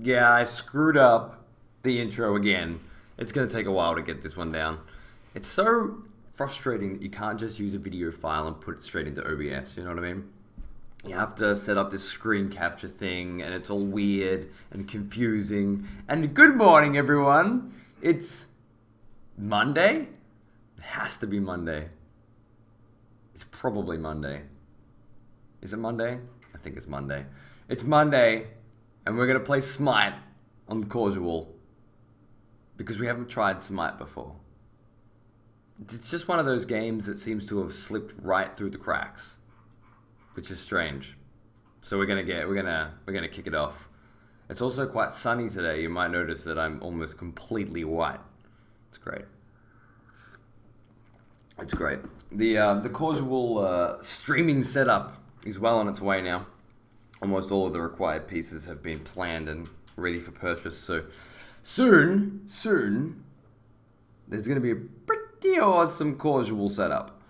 Yeah, I screwed up the intro again. It's going to take a while to get this one down. It's so frustrating that you can't just use a video file and put it straight into OBS, you know what I mean? You have to set up this screen capture thing, and it's all weird and confusing. And good morning, everyone. It's Monday? It has to be Monday. It's probably Monday. Is it Monday? I think it's Monday. It's Monday, and we're going to play SMITE on Corsual. Because we haven't tried SMITE before. It's just one of those games that seems to have slipped right through the cracks, which is strange. So we're gonna kick it off. It's also quite sunny today. You might notice that I'm almost completely white. It's great. It's great. The Corsual streaming setup is well on its way now. Almost all of the required pieces have been planned and ready for purchase. So soon, there's going to be a pretty awesome Corsual setup.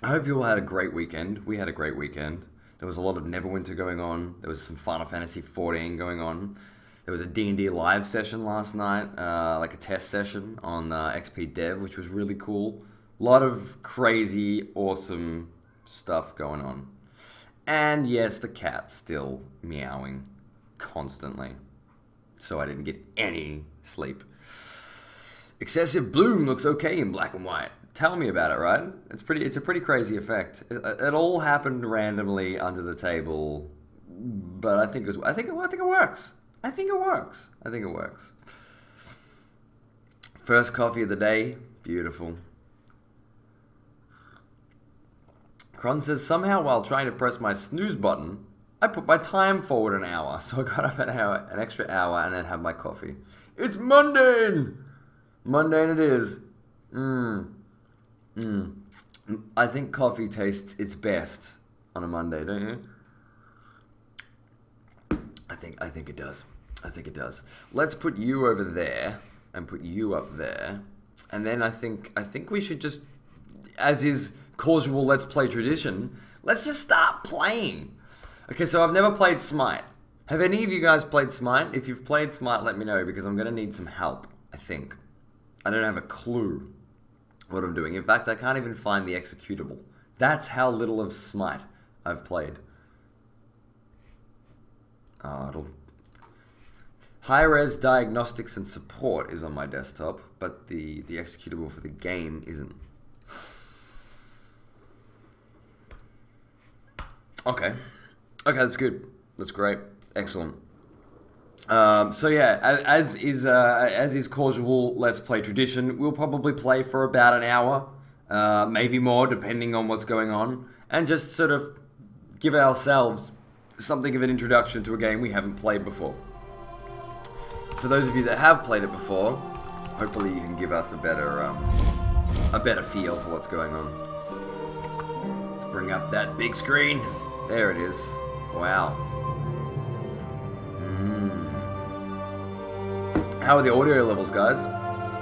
I hope you all had a great weekend. We had a great weekend. There was a lot of Neverwinter going on. There was some Final Fantasy XIV going on. There was a D&D live session last night, like a test session on EXP Dev, which was really cool. A lot of crazy, awesome stuff going on. And yes, the cat's still meowing constantly. So I didn't get any sleep. Excessive bloom looks okay in black and white. Tell me about it, right? It's a pretty crazy effect. It all happened randomly under the table, but I think it works. I think it works. First coffee of the day, beautiful. Kron says, somehow while trying to press my snooze button, I put my time forward an hour, so I got up an extra hour and then had my coffee. It's mundane! Mundane it is. I think coffee tastes its best on a Monday, don't you? I think it does. I think it does. Let's put you over there and put you up there. And then I think we should just, as is Corsual Let's Play tradition, let's just start playing. Okay, so I've never played SMITE. Have any of you guys played SMITE? If you've played SMITE, let me know, because I'm going to need some help, I think. I don't have a clue what I'm doing. In fact, I can't even find the executable. That's how little of SMITE I've played. High-res diagnostics and support is on my desktop, but the executable for the game isn't. Okay. Okay, that's good. That's great. Excellent. So yeah, as is Corsual Let's Play tradition, we'll probably play for about an hour, maybe more, depending on what's going on, and just sort of give ourselves something of an introduction to a game we haven't played before. For those of you that have played it before, hopefully you can give us a better feel for what's going on. Let's bring up that big screen. There it is. Wow. How are the audio levels, guys?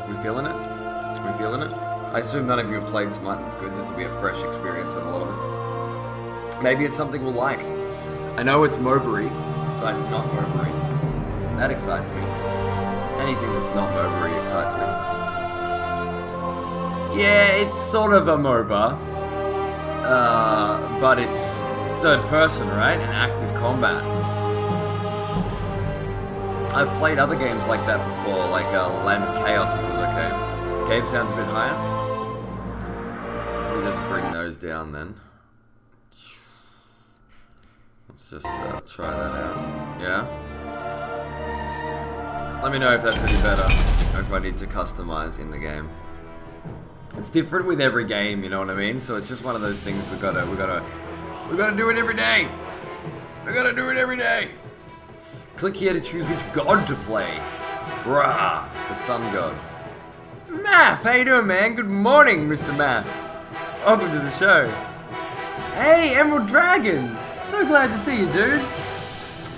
We feeling it? We feeling it? I assume none of you have played SMITE. That's good. This will be a fresh experience for a lot of us. Maybe it's something we'll like. I know it's MOBA-y, but not MOBA-y. That excites me. Anything that's not MOBA-y excites me. Yeah, it's sort of a MOBA, but it's third person, right? And active combat. I've played other games like that before, like Land of Chaos, and it was okay. Game sounds a bit higher. We'll just bring those down then. Let's just try that out. Yeah? Let me know if that's any better, or if I need to customize in the game. It's different with every game, you know what I mean? So it's just one of those things we gotta do it every day. We gotta do it every day. Click here to choose which god to play. Rah, the sun god. Math, how you doing, man? Good morning, Mr. Math. Welcome to the show. Hey, Emerald Dragon. So glad to see you, dude.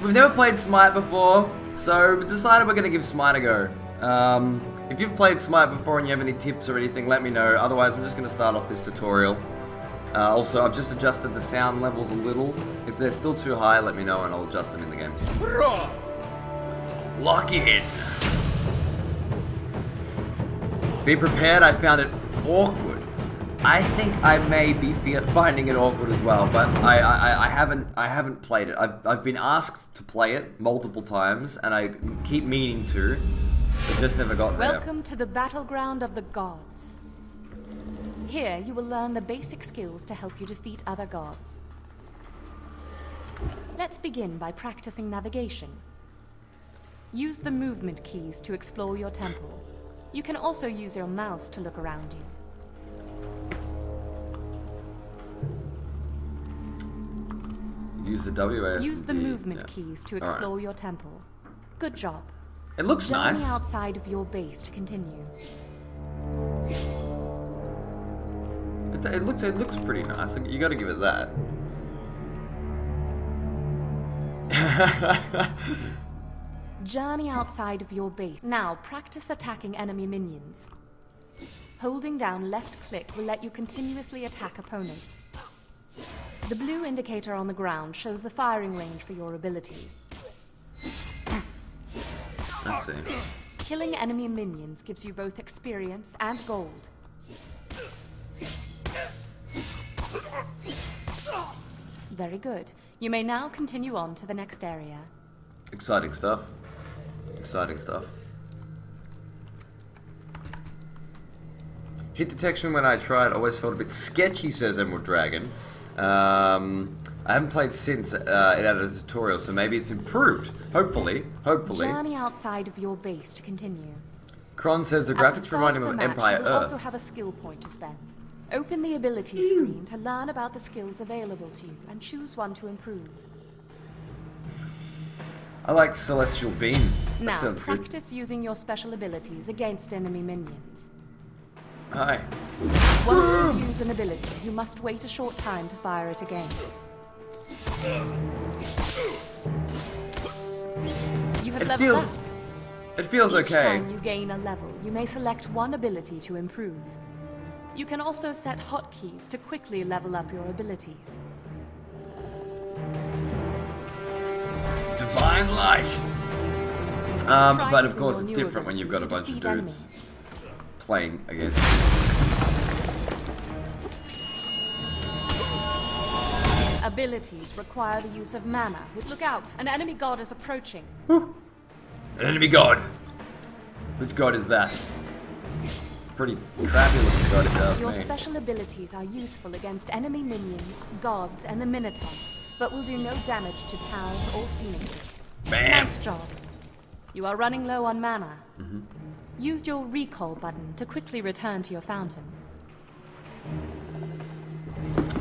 We've never played SMITE before, so we decided we're gonna give SMITE a go. If you've played SMITE before and you have any tips or anything, let me know. Otherwise, I'm just gonna start off this tutorial. Also, I've just adjusted the sound levels a little. If they're still too high, let me know and I'll adjust them in the game. Lock in. Be prepared, I found it awkward. I think I may be finding it awkward as well, but I haven't played it. I've been asked to play it multiple times, and I keep meaning to, but just never got there. Welcome to the battleground of the gods. Here you will learn the basic skills to help you defeat other gods. Let's begin by practicing navigation. Use the movement keys to explore your temple. You can also use your mouse to look around you. Use the WASD. Use the movement keys to explore your temple. Good job. It looks nice. Journey outside of your base to continue. It looks pretty nice. You got to give it that. Journey outside of your base. Now practice attacking enemy minions. Holding down left click will let you continuously attack opponents. The blue indicator on the ground shows the firing range for your abilities. Let's see. Killing enemy minions gives you both experience and gold. Very good. You may now continue on to the next area. Exciting stuff. Exciting stuff. Hit detection when I tried always felt a bit sketchy, says Emerald Dragon. I haven't played since it added a tutorial, so maybe it's improved. Hopefully. Journey outside of your base to continue. Kron says the graphics remind him of Empire you will Earth. Also have a skill point to spend. Open the ability screen to learn about the skills available to you and choose one to improve. I like Celestial Beam. That Now sounds good. practice using your special abilities against enemy minions. Hi. Once you use an ability, you must wait a short time to fire it again. You have leveled up. It feels Each okay. time you gain a level, you may select one ability to improve. You can also set hotkeys to quickly level up your abilities. Divine Light. But of course it's different when you've got a bunch of dudes playing against you. Abilities require the use of mana. Look out, an enemy god is approaching. An enemy god. Which god is that? Pretty crappy looking god, if you ask Your me. special abilities are useful against enemy minions, gods, and the Minotaur, but will do no damage to towers or phoenixes. Bam! Nice job. You are running low on mana. Use your recall button to quickly return to your fountain.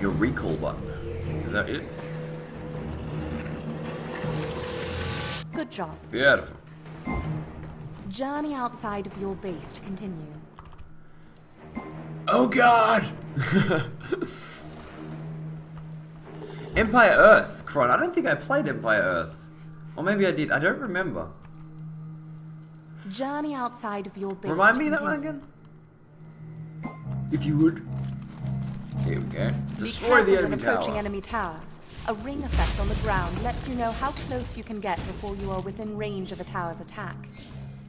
Your recall button. Is that it? Good job. Beautiful. Journey outside of your base to continue. Oh god! Empire Earth, Kron. I don't think I played Empire Earth. Or maybe I did. I don't remember. Journey outside of your base. Remind to me of that one continue. again? If you would. Here we go. Destroy the enemy approaching tower. enemy towers. A ring effect on the ground lets you know how close you can get before you are within range of a tower's attack.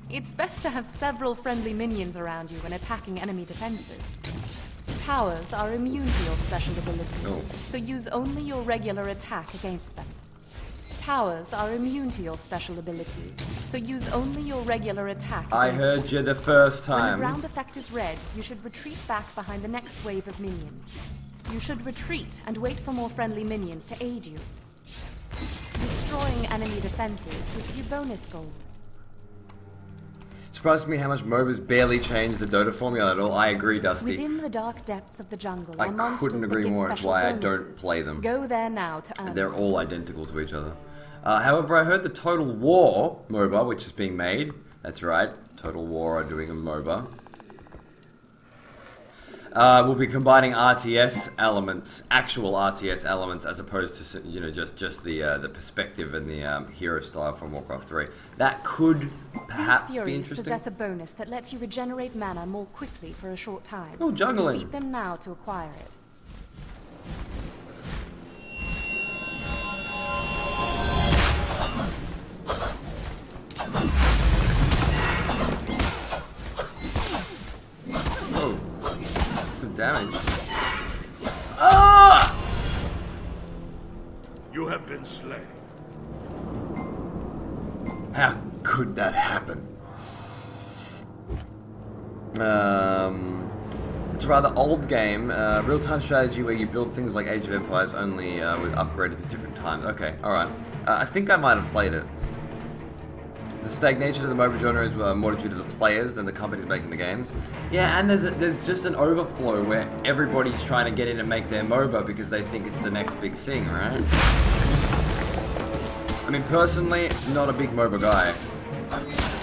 It's best to have several friendly minions around you when attacking enemy defenses. Towers are immune to your special abilities, so use only your regular attack against them. Towers are immune to your special abilities, so use only your regular attack against I heard them. you the first When the time. ground effect is red, you should retreat back behind the next wave of minions. You should retreat and wait for more friendly minions to aid you. Destroying enemy defenses gives you bonus gold. Surprised me how much MOBAs barely changed the Dota formula at all. I agree, Dusty. Within the dark depths of the jungle I are monsters couldn't that agree give more. It's special why I bonuses. don't play them. Go there now to earn. They're all identical to each other. However, I heard the Total War MOBA, which is being made. That's right, Total War are doing a MOBA. We'll be combining RTS elements, actual RTS elements, as opposed to just the perspective and the hero style from Warcraft 3. That could perhaps These be Furies interesting. possess a bonus that lets you regenerate mana more quickly for a short time. Oh, juggling. Defeat them now to acquire it. damage. Ah! You have been slain. How could that happen? It's a rather old game, real-time strategy where you build things like Age of Empires only with upgraded at different times. Okay, alright. I think I might have played it. The stagnation of the MOBA genre is more due to the players than the companies making the games. Yeah, and there's just an overflow where everybody's trying to get in and make their MOBA because they think it's the next big thing, right? I mean, personally, not a big MOBA guy.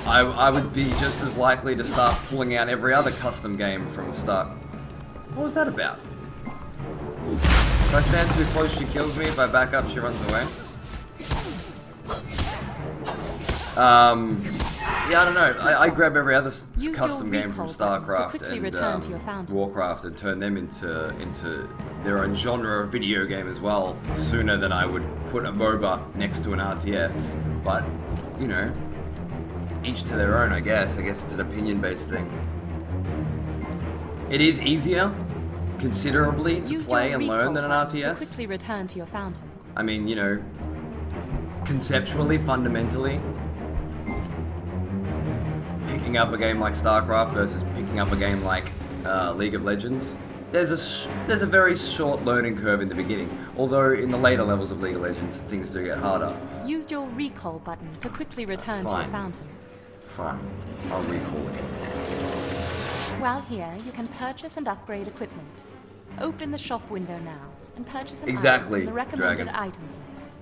I would be just as likely to start pulling out every other custom game from the start. What was that about? If I stand too close, she kills me. If I back up, she runs away. Yeah, I don't know. I grab every other custom game from StarCraft and Warcraft and turn them into their own genre of video game as well, sooner than I would put a MOBA next to an RTS. But, you know, each to their own, I guess. I guess it's an opinion-based thing. It is easier, considerably, to play and learn than an RTS. To quickly return to your fountain. I mean, you know, conceptually, fundamentally, picking up a game like StarCraft versus picking up a game like League of Legends, there's a very short learning curve in the beginning. Although in the later levels of League of Legends, things do get harder. Use your recall button to quickly return to your fountain. Fine, I'll recall it. While here, you can purchase and upgrade equipment. Open the shop window now and purchase an item from the recommended items list.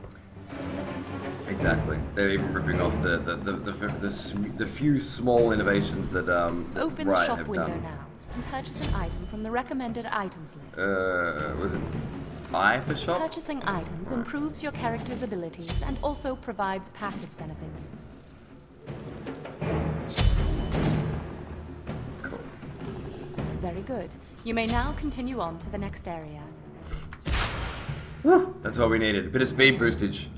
Exactly. They're even ripping off the few small innovations that Open the shop window now and purchase an item from the recommended items list. Was it I for shop? Purchasing items improves your character's abilities and also provides passive benefits. Cool. Very good. You may now continue on to the next area. That's what we needed. A bit of speed boostage.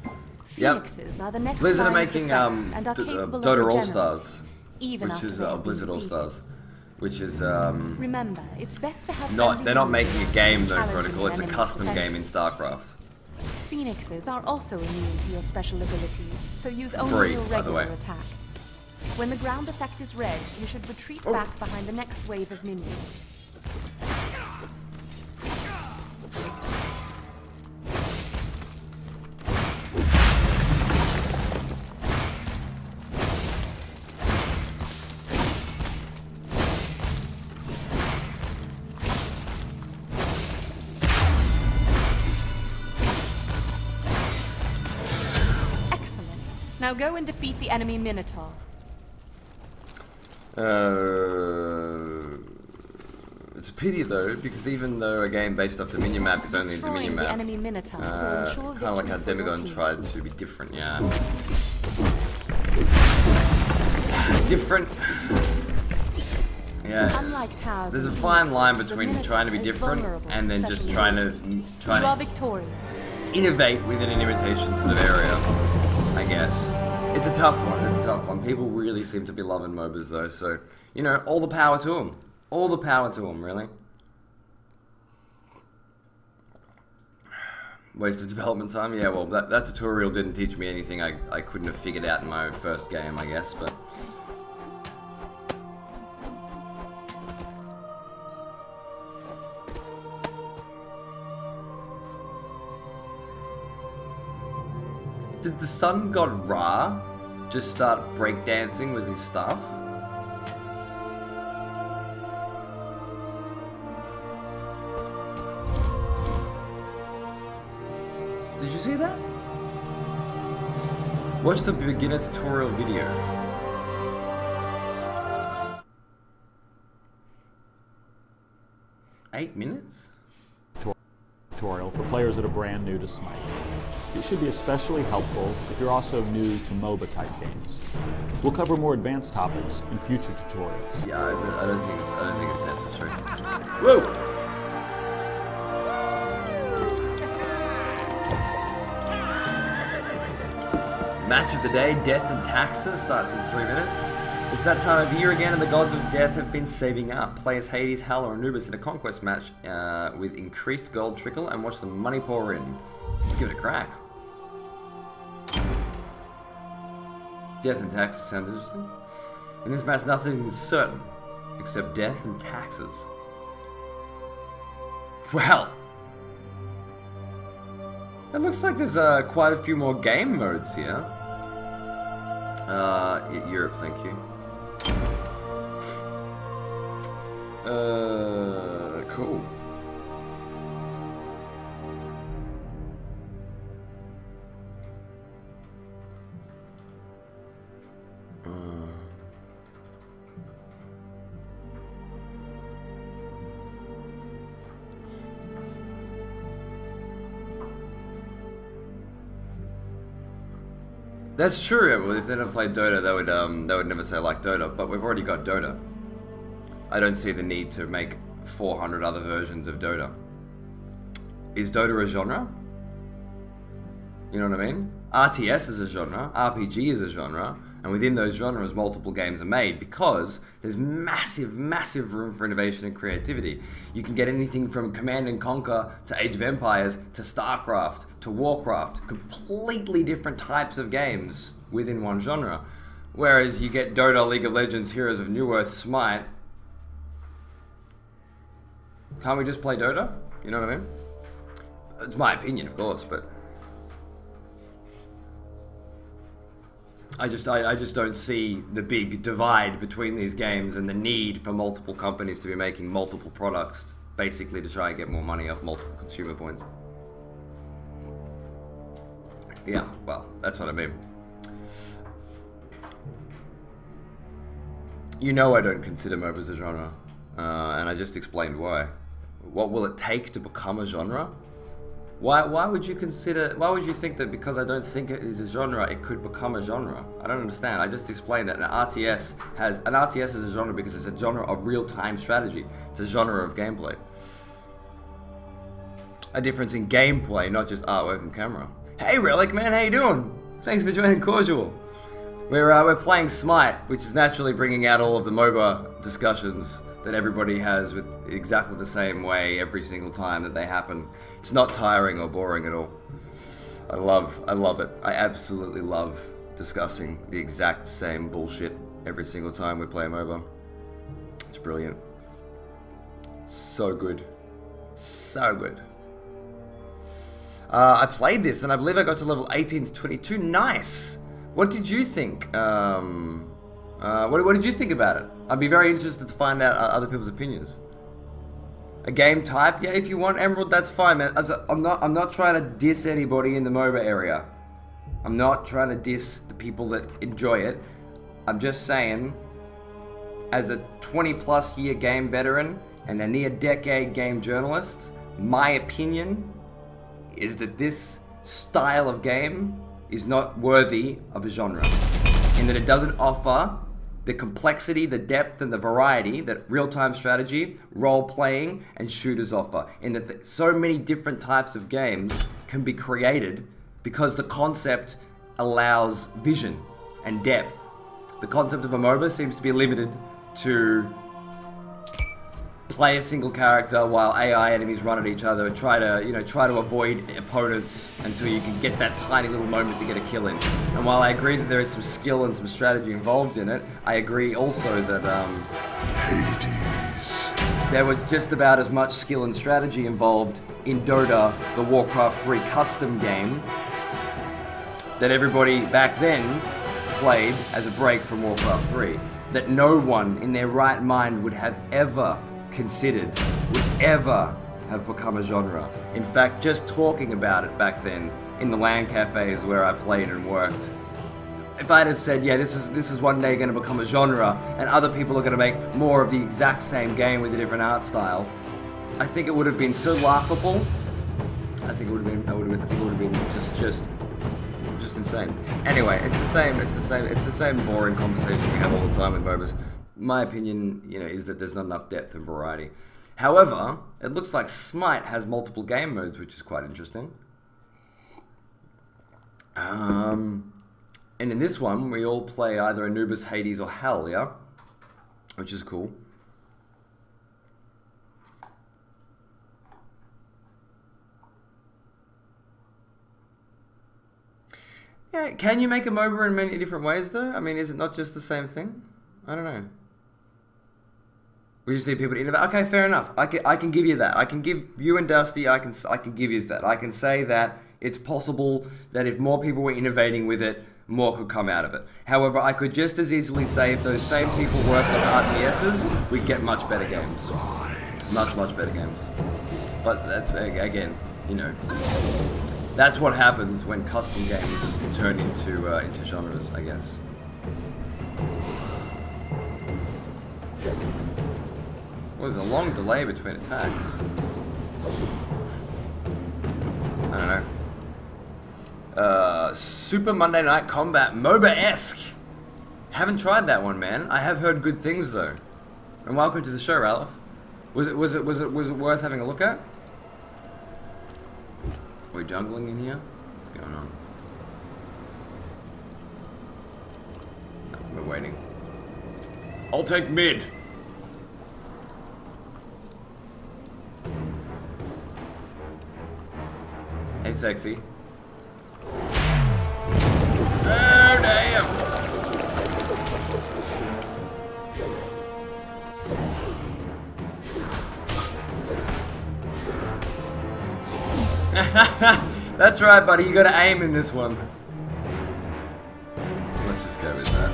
Phoenixes are the next Blizzard are making Dota All-Stars, which is Blizzard All-Stars, which is remember, it's best to have they're not making a game though, Protocol. It's a custom game in StarCraft. Phoenixes are also immune to your special abilities, so use only your regular attack. When the ground effect is red, you should retreat back behind the next wave of minions. Now go and defeat the enemy Minotaur. It's a pity though, because even though a game based off Dominion map is only a Dominion map, kind of like how Demagon tried to be different, yeah. Different. Yeah. Unlike towers, there's a fine line between trying to be different and then just trying to innovate within an imitation sort of area, I guess. It's a tough one, it's a tough one. People really seem to be loving MOBAs though, so, you know, all the power to them. All the power to them, really. Waste of development time? Yeah, well, that tutorial didn't teach me anything I couldn't have figured out in my first game, I guess, but... Did the sun god Ra just start breakdancing with his stuff? Did you see that? Watch the beginner tutorial video. Eight minutes? Tutorial for players that are brand new to SMITE. It should be especially helpful if you're also new to MOBA type games. We'll cover more advanced topics in future tutorials. Yeah, I don't think it's necessary. Whoa! Match of the day, Death and Taxes, starts in 3 minutes. It's that time of year again, and the gods of death have been saving up. Play as Hades, Hal, or Anubis in a conquest match with increased gold trickle and watch the money pour in. Let's give it a crack. Death and taxes sounds interesting. In this match, nothing is certain except death and taxes. Well, it looks like there's quite a few more game modes here. Europe, thank you. Cool. That's true. Well, if they never played Dota, they would never say like Dota. But we've already got Dota. I don't see the need to make 400 other versions of Dota. Is Dota a genre? You know what I mean? RTS is a genre, RPG is a genre, and within those genres multiple games are made because there's massive, massive room for innovation and creativity. You can get anything from Command and Conquer to Age of Empires to StarCraft to Warcraft, completely different types of games within one genre. Whereas you get Dota, League of Legends, Heroes of New Earth, Smite. Can't we just play Dota? You know what I mean? It's my opinion, of course, but I just don't see the big divide between these games and the need for multiple companies to be making multiple products, basically to try and get more money off multiple consumer points. Yeah, well, that's what I mean. You know I don't consider MOBAs a genre, and I just explained why. What will it take to become a genre? Why would you think that because I don't think it is a genre, it could become a genre? I don't understand. I just explained that an RTS is a genre because it's a genre of real-time strategy. It's a genre of gameplay. A difference in gameplay, not just artwork and camera. Hey Relic, man, how you doing? Thanks for joining Corsual. We're playing Smite, which is naturally bringing out all of the MOBA discussions that everybody has with exactly the same way every single time that they happen. It's not tiring or boring at all. I love it. I absolutely love discussing the exact same bullshit every single time we play MOBA. It's brilliant. So good. So good. I played this and I believe I got to level 18 to 22. Nice! What did you think? What did you think about it? I'd be very interested to find out other people's opinions. A game type? Yeah, if you want Emerald, that's fine, man. I'm not trying to diss anybody in the MOBA area. I'm not trying to diss the people that enjoy it. I'm just saying, as a 20+ year game veteran and a near decade game journalist, my opinion is that this style of game is not worthy of a genre, in that it doesn't offer the complexity, the depth, and the variety that real-time strategy, role-playing, and shooters offer. In that so many different types of games can be created because the concept allows vision and depth. The concept of a MOBA seems to be limited to play a single character while AI enemies run at each other and try to avoid opponents until you can get that tiny little moment to get a kill in. And while I agree that there is some skill and some strategy involved in it, I agree also that Hades. There was just about as much skill and strategy involved in Dota, the Warcraft 3 custom game, that everybody back then played as a break from Warcraft 3, that no one in their right mind would have ever considered would ever have become a genre. In fact, just talking about it back then in the LAN cafes where I played and worked, if I'd have said, yeah, this is one day going to become a genre and other people are going to make more of the exact same game with a different art style, I think it would have been so laughable. I think it would have been just insane. Anyway, it's the same boring conversation we have all the time with MOBAs. My opinion, is that there's not enough depth and variety. However, it looks like Smite has multiple game modes, which is quite interesting. And in this one, we all play either Anubis, Hades, or Hell, yeah? Which is cool. Yeah, can you make a MOBA in many different ways, though? I mean, is it not just the same thing? I don't know. We just need people to innovate. Okay, fair enough. I can give you that. I can give you and Dusty, I can give you that. I can say that it's possible that if more people were innovating with it, more could come out of it. However, I could just as easily say if those same people worked on RTSs, we'd get much better games. Much better games. But that's, again, you know, that's what happens when custom games turn into genres, I guess. Well, there's a long delay between attacks. I don't know. Super Monday Night Combat, MOBA-esque. Haven't tried that one, man. I have heard good things though. And welcome to the show, Ralph. Was it worth having a look at? Are we jungling in here? What's going on? No, we're waiting. I'll take mid. Hey, sexy. Oh, damn! That's right, buddy. You gotta aim in this one. Let's just go with that.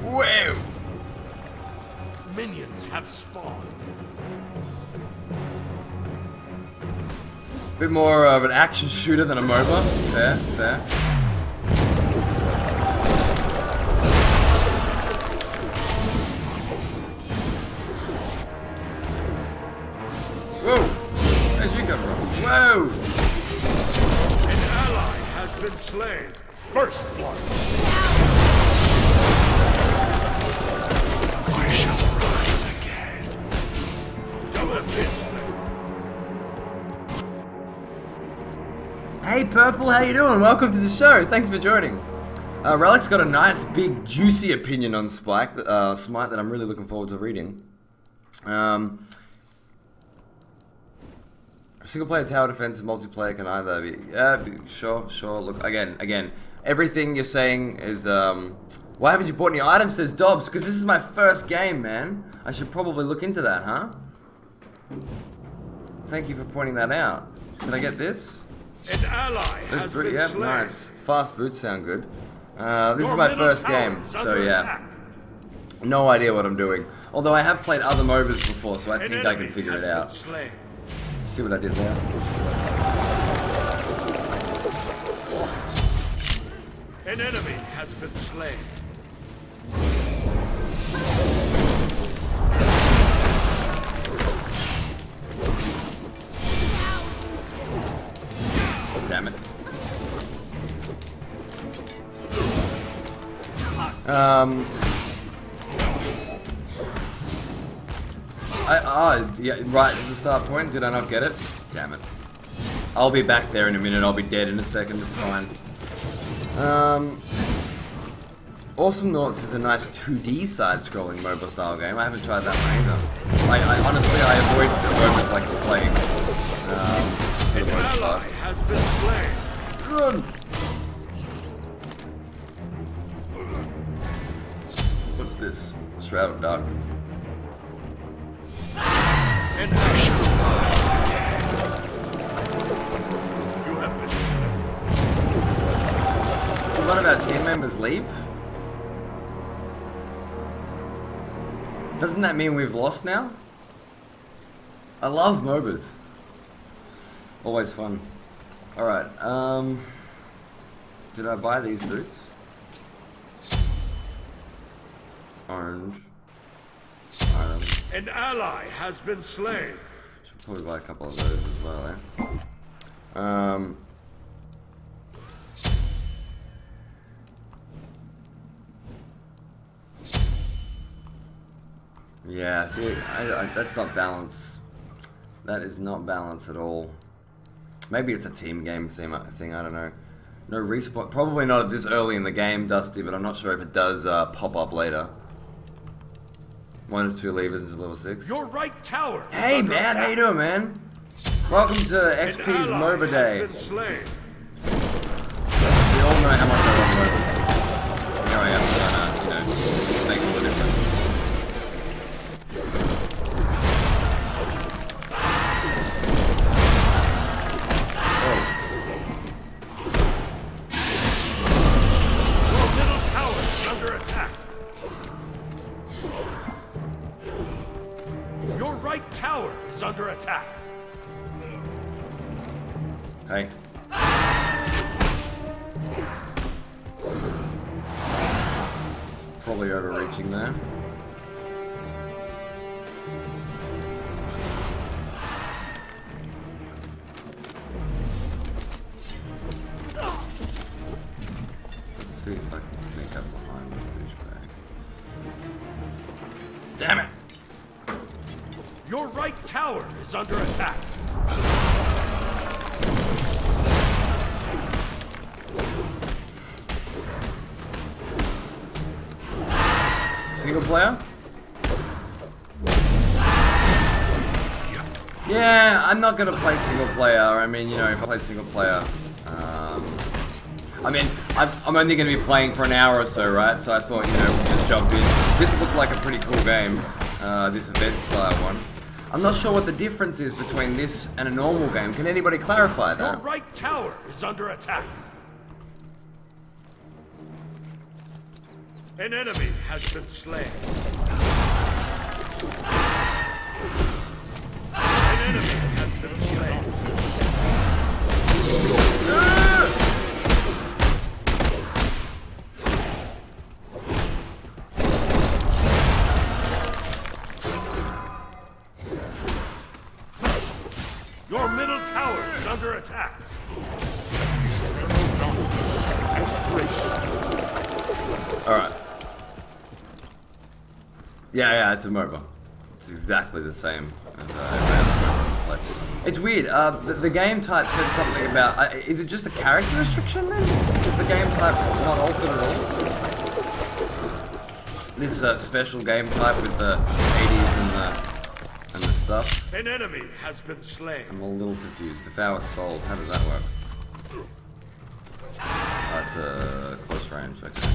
Whoa! Minions have spawned. Bit more of an action shooter than a MOBA. Fair, fair. Whoa! Where'd you come from? Whoa! An ally has been slain. First blood. I shall rise again. Don't miss them. Hey Purple, how you doing? Welcome to the show. Thanks for joining. Relic's got a nice, big, juicy opinion on SMITE that I'm really looking forward to reading. Single player tower defense and multiplayer can either be... Yeah, sure. Look, again, everything you're saying is... Why haven't you bought any items, says Dobbs? Because this is my first game, man. I should probably look into that, huh? Thank you for pointing that out. Can I get this? An ally has been slain. Nice. Fast boots sound good. This is my first game, so yeah. No idea what I'm doing. Although I have played other MOBAs before, so I think I can figure it out. See what I did there? An enemy has been slain. Damn it. Yeah, right at the start point, did I not get it? Damn it. I'll be back there in a minute, I'll be dead in a second, it's fine. Awesome Noughts is a nice 2D side-scrolling MOBA style game. I haven't tried that one either. I honestly, I avoid the MOBAs like the plague. For the most part. Has been slain. Run! What's this? Shroud of Darkness. And I shall rise again. You have been slain. Did one of our team members leave? Doesn't that mean we've lost now? I love MOBAs. Always fun. Alright, did I buy these boots? Orange. Items. An ally has been slain. Should probably buy a couple of those as well, Yeah, see, that's not balance. That is not balance at all. Maybe it's a team game thing, I don't know. No respawn, probably not this early in the game, Dusty, but I'm not sure if it does pop up later. 1 or 2 levers into level 6. Your right tower. Hey man, how you doing, man? Welcome to XP's MOBA Day. We all know how much I love MOBAs. Here I am trying to, make all the difference. Your middle tower is under attack. Your right tower is under attack. Hey. Probably overreaching there. Let's see if I can sneak up behind this douchebag. Damn it! Your right tower is under attack. Single player? Yeah, I'm not gonna play single player. I mean, if I play single player, I mean, I'm only gonna be playing for an hour or so, right? So I thought, we'll just jump in. This looked like a pretty cool game, this event style one. I'm not sure what the difference is between this and a normal game. Can anybody clarify that? Your right tower is under attack. An enemy has been slain. An enemy has been slain. Your middle tower is under attack. Alright. Yeah, it's a MOBA. It's exactly the same as every other MOBA play. It's weird. The game type said something about... is it just a character restriction then? Is the game type not altered at all? This special game type with the 80s and the stuff. An enemy has been slain. I'm a little confused. Devour souls. How does that work? That's a close range. Okay.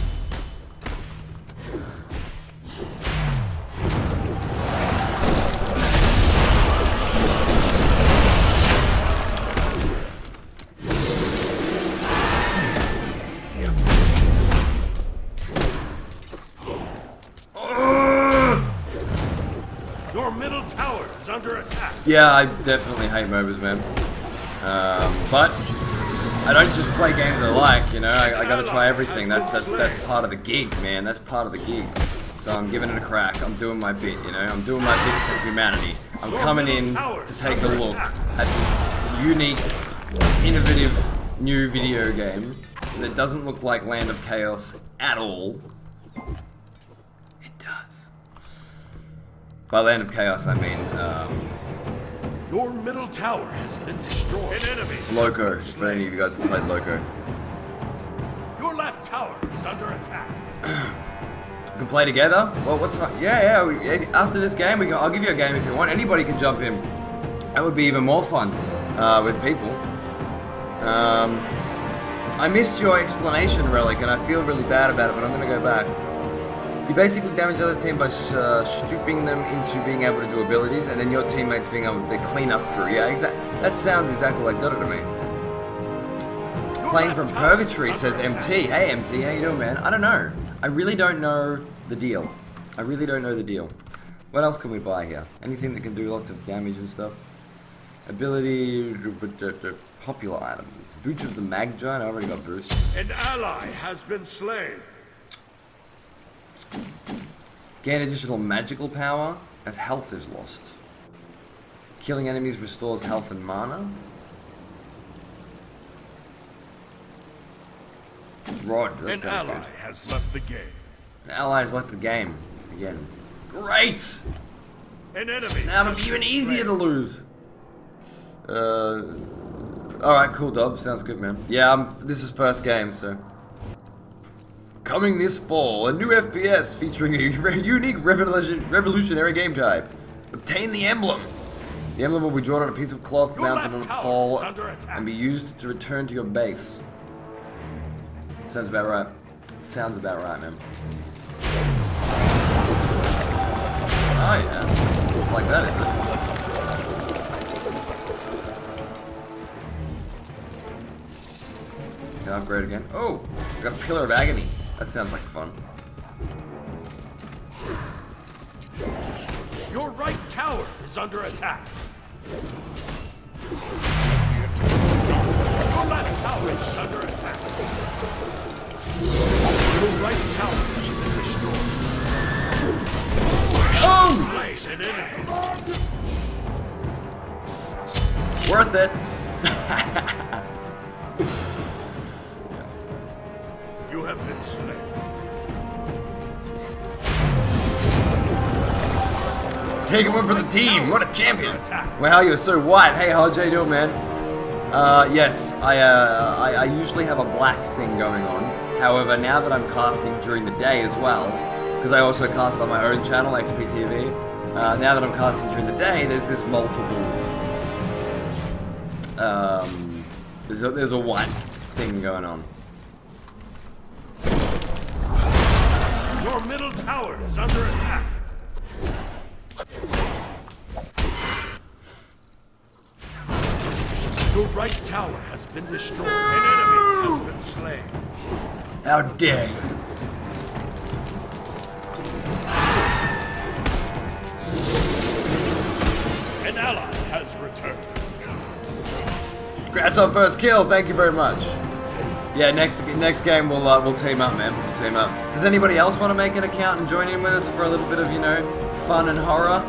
Your middle tower is under attack. Yeah, I definitely hate MOBAs, man. But I don't just play games I like, I gotta try everything. That's part of the gig, man. That's part of the gig. So I'm giving it a crack. I'm doing my bit, I'm doing my bit for humanity. I'm coming in to take a look at this unique, innovative, new video game that doesn't look like Land of Chaos at all. It does. By Land of Chaos, I mean, Your middle tower has been destroyed. An enemy. Loco, for any of you guys who played Loco. Your left tower is under attack. We can play together? Well, what's not? Yeah. After this game, I'll give you a game if you want. Anybody can jump in. That would be even more fun with people. I missed your explanation, Relic, and I feel really bad about it, but I'm going to go back. You basically damage the other team by stooping them into being able to do abilities, and then your teammates being able to clean up crew. Yeah, that sounds exactly like Dota to me. Playing from Purgatory, says MT. Hey MT, how you doing, man? I don't know. I really don't know the deal. What else can we buy here? Anything that can do lots of damage and stuff? Ability... popular items. Boot of the Mag Giant, I already got Bruce. An ally has been slain. Gain additional magical power as health is lost. Killing enemies restores health and mana. Rod, that sounds good. An ally has left the game. An ally has left the game again. Great! An enemy. Now it'll be even easier to lose. Alright, cool, Dob. Sounds good, man. Yeah, this is first game, so. Coming this fall, a new FPS featuring a unique revolutionary game type. Obtain the emblem. The emblem will be drawn on a piece of cloth mounted on a pole and be used to return to your base. Sounds about right. Sounds about right, man. Oh yeah. It's like that, isn't it? Can I upgrade again? Oh! We got Pillar of Agony. That sounds like fun. Your right tower is under attack. Your left tower is under attack. Your right tower has been destroyed. Oh! Slays an enemy. Worth it. You have been slain. Take him over for the team. What a champion. Wow, you're so white. Hey, how you doing, man? Yes, I usually have a black thing going on. However, now that I'm casting during the day as well, because I also cast on my own channel, EXP TV, now that I'm casting during the day, there's this multiple, there's a white thing going on. Your middle tower is under attack. Your right tower has been destroyed. An enemy has been slain. How dare you? An ally has returned. Congrats on first kill. Thank you very much. Yeah, next game we'll team up, man. We'll team up. Does anybody else want to make an account and join in with us for a little bit of, you know, fun and horror?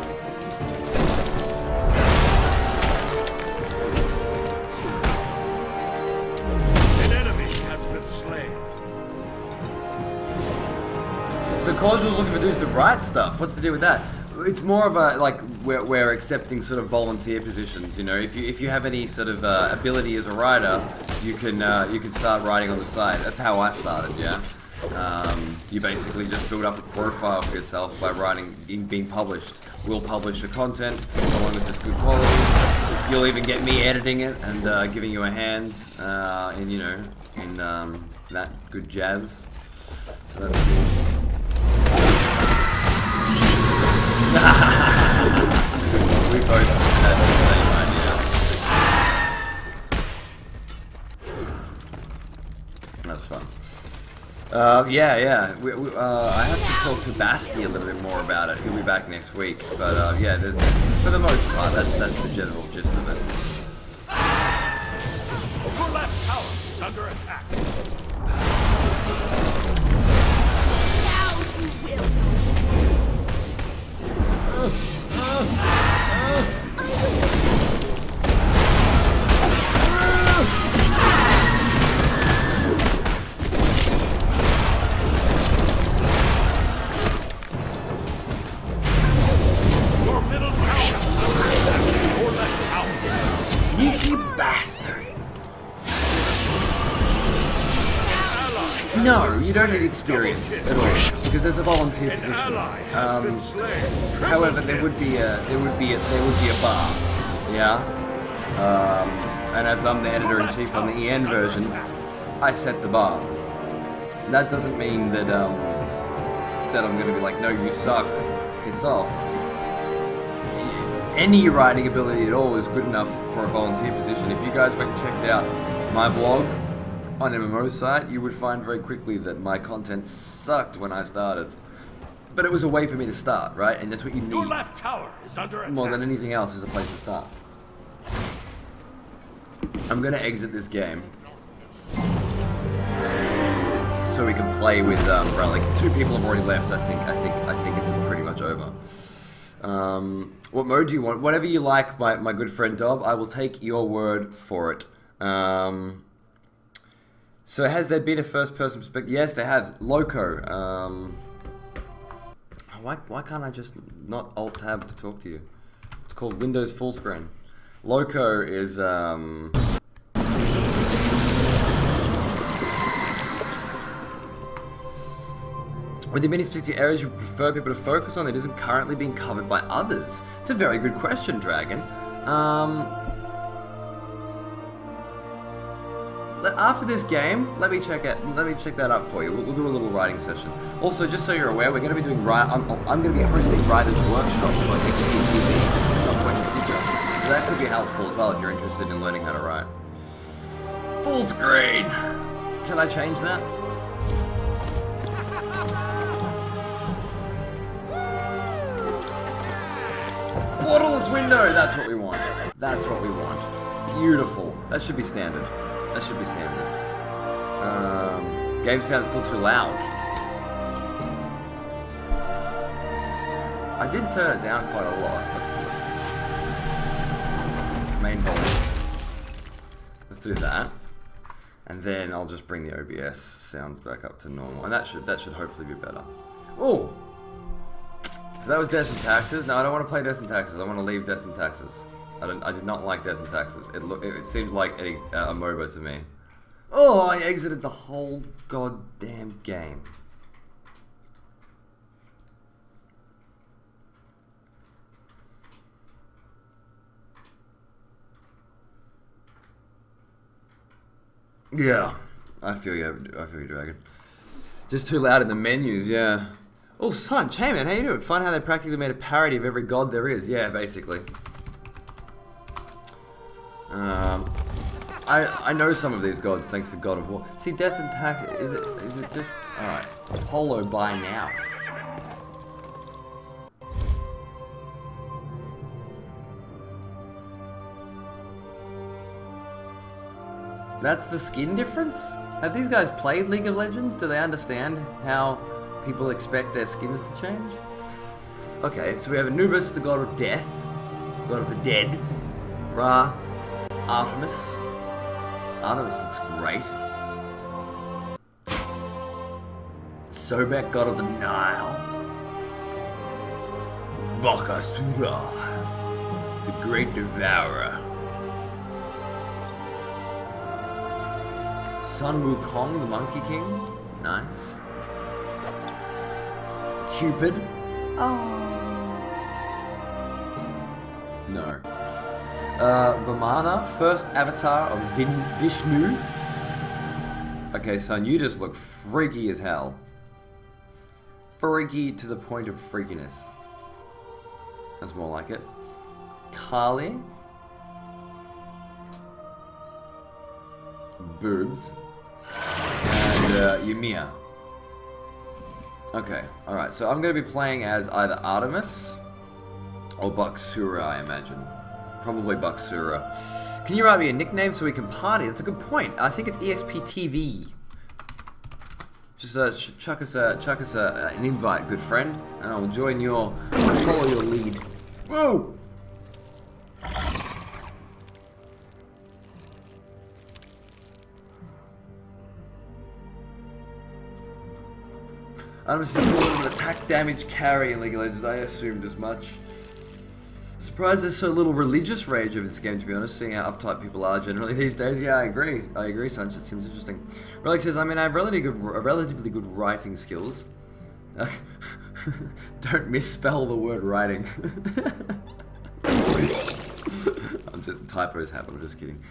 An enemy has been slain. So Corsual's looking for dudes to write stuff. What's the deal with that? It's more of a, like, we're accepting sort of volunteer positions, you know. If you have any sort of ability as a writer, you can start writing on the side. That's how I started, yeah. You basically just build up a profile for yourself by writing, being published. We'll publish your content, so long as it's good quality. You'll even get me editing it and giving you a hand in, you know, in that good jazz. So that's cool. We both had the same idea. That's fun. Yeah. I have to talk to Basti a little bit more about it. He'll be back next week. But yeah, for the most part, that's the general gist of it. Your left tower is under attack. Now you will. Your middle tower is under attack. Your left tower. Sneaky bastard. No, you don't need experience at all because there's a volunteer An position. ally has been slain. However, there would be a bar, yeah. And as I'm the editor-in-chief on the EN version, I set the bar. That doesn't mean that that I'm going to be like, no, you suck, piss off. Any writing ability at all is good enough for a volunteer position. If you guys went and checked out my blog on MMO site, you would find very quickly that my content sucked when I started. But it was a way for me to start, right? And that's what you Your need left tower is under attack. more than anything else is a place to start. I'm gonna exit this game so we can play with like 2 people have already left. I think it's pretty much over. What mode do you want? Whatever you like, my good friend Dob. I will take your word for it. So has there been a first-person perspective? Yes, there has. Loco. why can't I just not Alt Tab to talk to you? It's called Windows Full Screen. Loco is Were there many specific areas you prefer people to focus on that isn't currently being covered by others? It's a very good question, Dragon. After this game, let me check that up for you. We'll do a little writing session. Also, just so you're aware, we're going to be doing I'm going to be hosting writers' workshops on EXP TV at some point in the future. So that could be helpful as well if you're interested in learning how to write. Full screen. Can I change that? Borderless window. That's what we want. That's what we want. Beautiful. That should be standard. That should be standard. Game sound is still too loud. I did turn it down quite a lot. Let's see. Main volume. Let's do that. And then I'll just bring the OBS sounds back up to normal. And that should hopefully be better. Oh! So that was Death and Taxes. No, I don't want to play Death and Taxes. I want to leave Death and Taxes. I did not like Death and Taxes. It seemed like a MOBA to me. Oh, I exited the whole goddamn game. Yeah, I feel you. I feel you, Dragon. Just too loud in the menus. Yeah. Oh, son, hey man, how you doing? Fun how they practically made a parody of every god there is. Yeah, basically. I know some of these gods thanks to God of War. See, Death and Tax, is it just... Alright, Apollo by now. That's the skin difference? Have these guys played League of Legends? Do they understand how people expect their skins to change? Okay, so we have Anubis, the god of death, god of the dead, Ra, Artemis. Artemis looks great. Sobek, god of the Nile. Bakasura, the great devourer. Sun Wukong, the Monkey King. Nice. Cupid. Oh. No. Vamana, first avatar of Vishnu. Okay, son, you just look freaky as hell. Freaky to the point of freakiness. That's more like it. Kali. Boobs. And Ymir. Okay, alright, so I'm going to be playing as either Artemis or Buxura, I imagine. Probably Buxura. Can you write me a nickname so we can party? That's a good point. I think it's EXP TV. Just chuck us an invite, good friend, and I'll join follow your lead. Whoa! Artemis is more of an attack damage carry in League of Legends. I assumed as much. Surprised there's so little religious rage over this game, to be honest, seeing how uptight people are generally these days. Yeah, I agree. I agree, Sunch. It seems interesting. Relic says, I mean, I have relatively good writing skills. Don't misspell the word writing. I'm just, typos happen, I'm just kidding.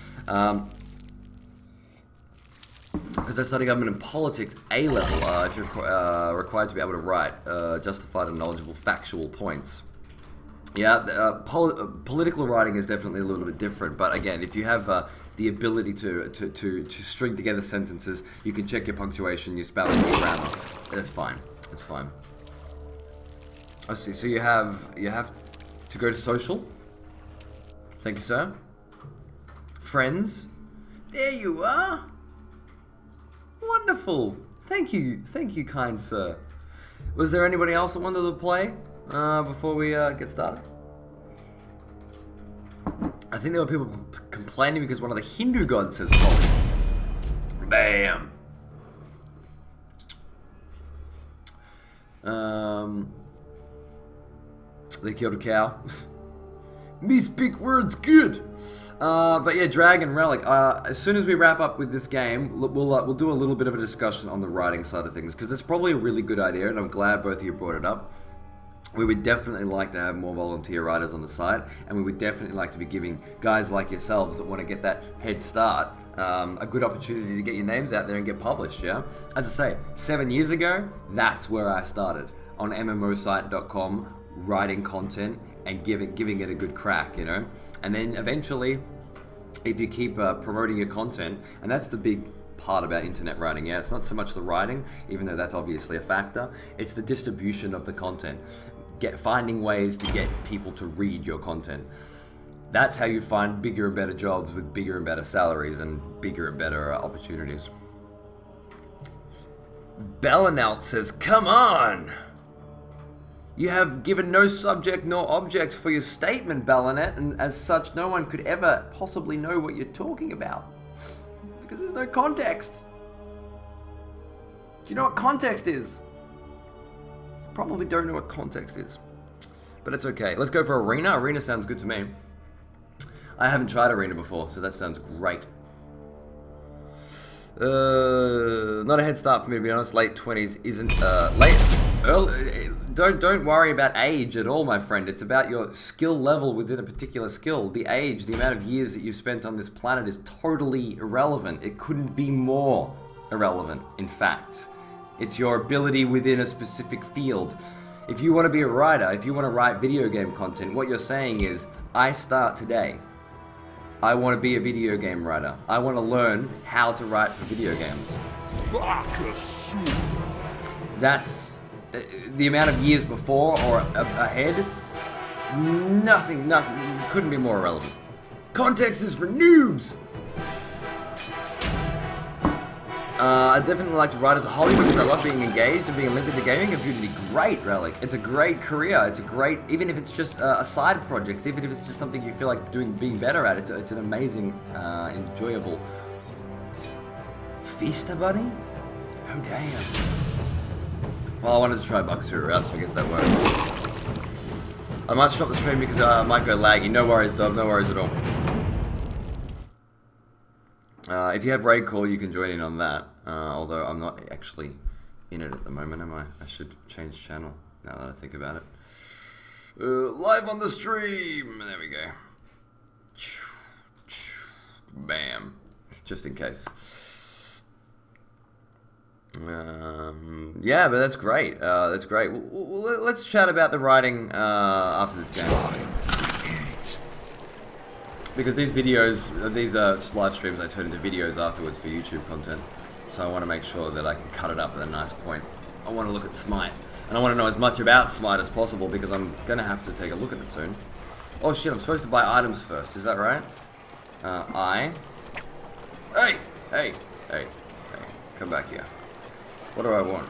Because I studied government and politics A-level, if you're required to be able to write justified and knowledgeable factual points. Yeah, political writing is definitely a little bit different, but again, if you have the ability to string together sentences, you can check your punctuation, your spelling, your grammar. That's fine. That's fine. I see. So you have to go to social. Thank you, sir. Friends. There you are. Wonderful. Thank you, kind sir. Was there anybody else that wanted to play before we get started? I think there were people complaining because one of the Hindu gods says holy. Bam. They killed a cow. Me speak words good. But yeah, Dragon Relic. As soon as we wrap up with this game, we'll do a little bit of a discussion on the writing side of things, because it's probably a really good idea, and I'm glad both of you brought it up. We would definitely like to have more volunteer writers on the site, and we would definitely like to be giving guys like yourselves that want to get that head start a good opportunity to get your names out there and get published. Yeah, as I say, 7 years ago, that's where I started on mmosite.com, writing content and giving it a good crack, you know. And then eventually, if you keep promoting your content, and that's the big part about internet writing, yeah, it's not so much the writing, even though that's obviously a factor, it's the distribution of the content. Finding ways to get people to read your content. That's how you find bigger and better jobs with bigger and better salaries and bigger and better opportunities. Bellanaut says, come on! You have given no subject nor object for your statement, Ballanet, and as such, no one could ever possibly know what you're talking about. Because there's no context. Do you know what context is? Probably don't know what context is. But it's okay. Let's go for Arena. Arena sounds good to me. I haven't tried Arena before, so that sounds great. Not a head start for me, to be honest. Late 20s isn't early. Don't worry about age at all, my friend. It's about your skill level within a particular skill. The age, the amount of years that you spent on this planet is totally irrelevant. It couldn't be more irrelevant, in fact. It's your ability within a specific field. If you want to be a writer, if you want to write video game content, what you're saying is, I start today. I want to be a video game writer. I want to learn how to write for video games. That's the amount of years before or ahead. Nothing, couldn't be more irrelevant. Context is for noobs! I definitely like to write as a hobby because I love being engaged and being linked with the gaming community. Great, Relic. It's a great career. It's a great, even if it's just a side project, even if it's just something you feel like being better at, it's an amazing, enjoyable. Feaster Bunny? Oh damn. Well, I wanted to try Bucksuit route, so I guess that works. I might stop the stream because I might go laggy. No worries, dog. No worries at all. If you have raid call, you can join in on that. Although I'm not actually in it at the moment, am I? I should change channel now that I think about it. Live on the stream. There we go. Bam. Just in case. Yeah, but that's great. That's great. Let's chat about the writing after this game. Because these videos, these live streams, I turn into videos afterwards for YouTube content. So I want to make sure that I can cut it up at a nice point. I want to look at SMITE. And I want to know as much about SMITE as possible because I'm going to have to take a look at it soon. Oh shit, I'm supposed to buy items first. Is that right? Hey. Come back here. What do I want?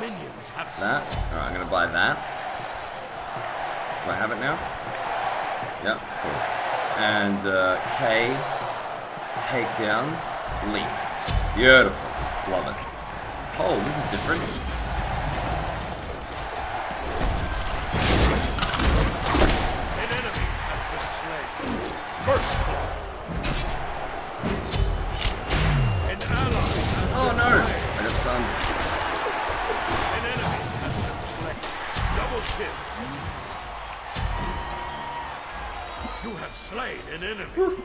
Minions have that. Alright, I'm going to buy that. Do I have it now? Yep, cool. And K, takedown, leap. Beautiful. Love it. Oh, this is different. An enemy has been slain. First blood. An ally has been no! slain. I got stunned. An enemy has been slain. Double kill. You have slain an enemy.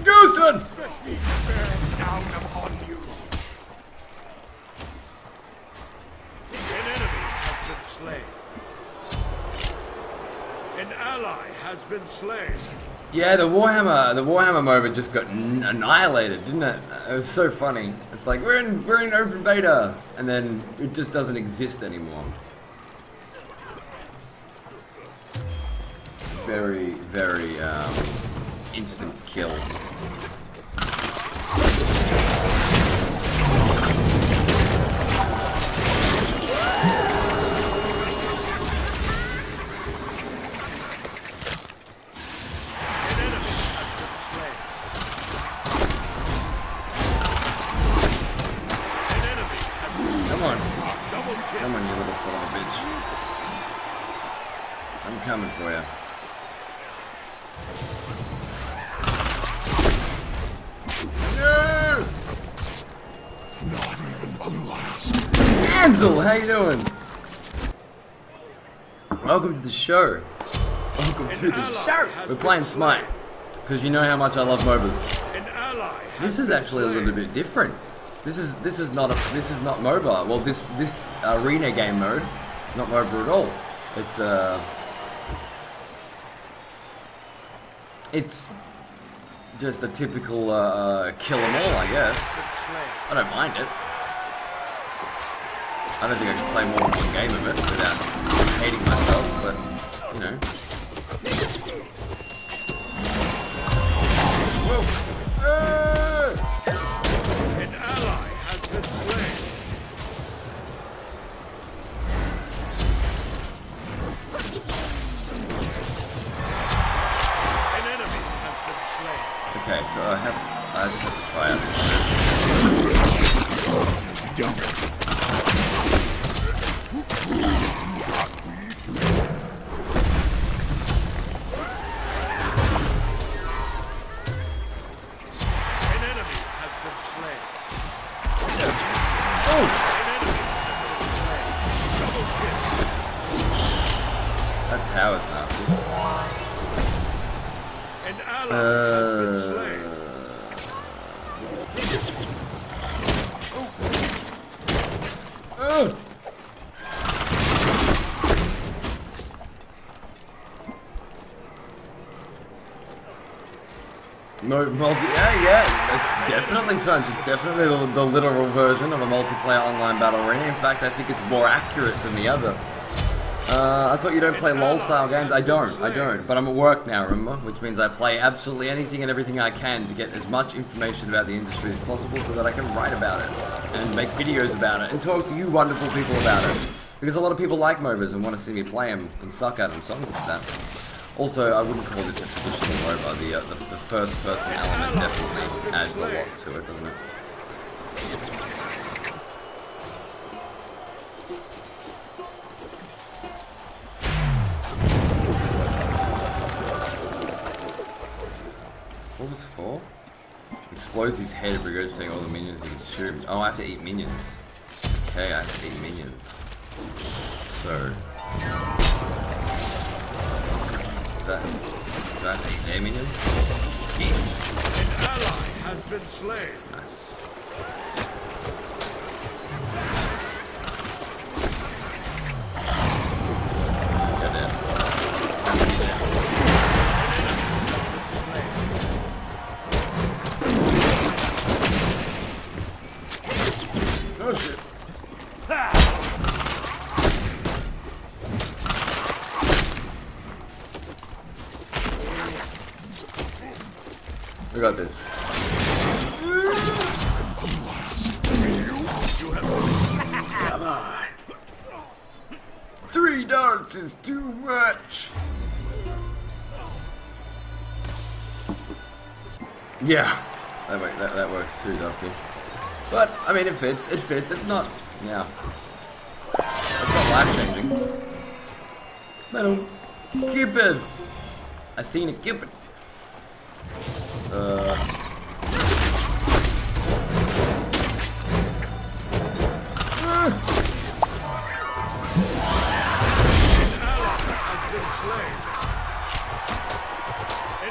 Goosen! Let me bear down upon you. An enemy has been slain. An ally has been slain. Yeah, the Warhammer MOBA just got annihilated, didn't it? It was so funny. It's like we're in open beta, and then it just doesn't exist anymore. Very, very instant kill. Come on, you little son of a bitch. I'm coming for you. No! Not even the last. Ansel, how you doing? Welcome to the show. Welcome to the show. We're playing SMITE because you know how much I love MOBAs. An ally. This is actually a little bit different. This is not MOBA. Well, this arena game mode, not MOBA at all. It's just a typical kill 'em all, I guess. I don't mind it. I don't think I can play more than one game of it without hating myself, but you know. An ally has been slain. An enemy has been slain. Okay, so I just have to try it. That tower's nasty. An ally has been slain. Yeah, definitely, Sunch. It's definitely the literal version of a multiplayer online battle arena. In fact, I think it's more accurate than the other. I thought you don't play LOL style games. I don't. But I'm at work now, remember? Which means I play absolutely anything and everything I can to get as much information about the industry as possible so that I can write about it and make videos about it and talk to you wonderful people about it. Because a lot of people like MOBAs and want to see me play them and suck at them, so I'm good at that. Also, I wouldn't call this a traditional MOBA. The first person element definitely adds a lot to it, doesn't it? What was for? Explodes his head, regurgitating all the minions he consumed. Oh, I have to eat minions. Okay, I have to eat minions. So... do I have to eat their minions? An ally has been slain. Nice. Go there. Oh shit. We got this. Come on. 3 darts is too much. Yeah, that works too, Dusty. But I mean, it fits. It fits. It's not. Yeah. It's not life changing. Little Cupid. I seen a Cupid. An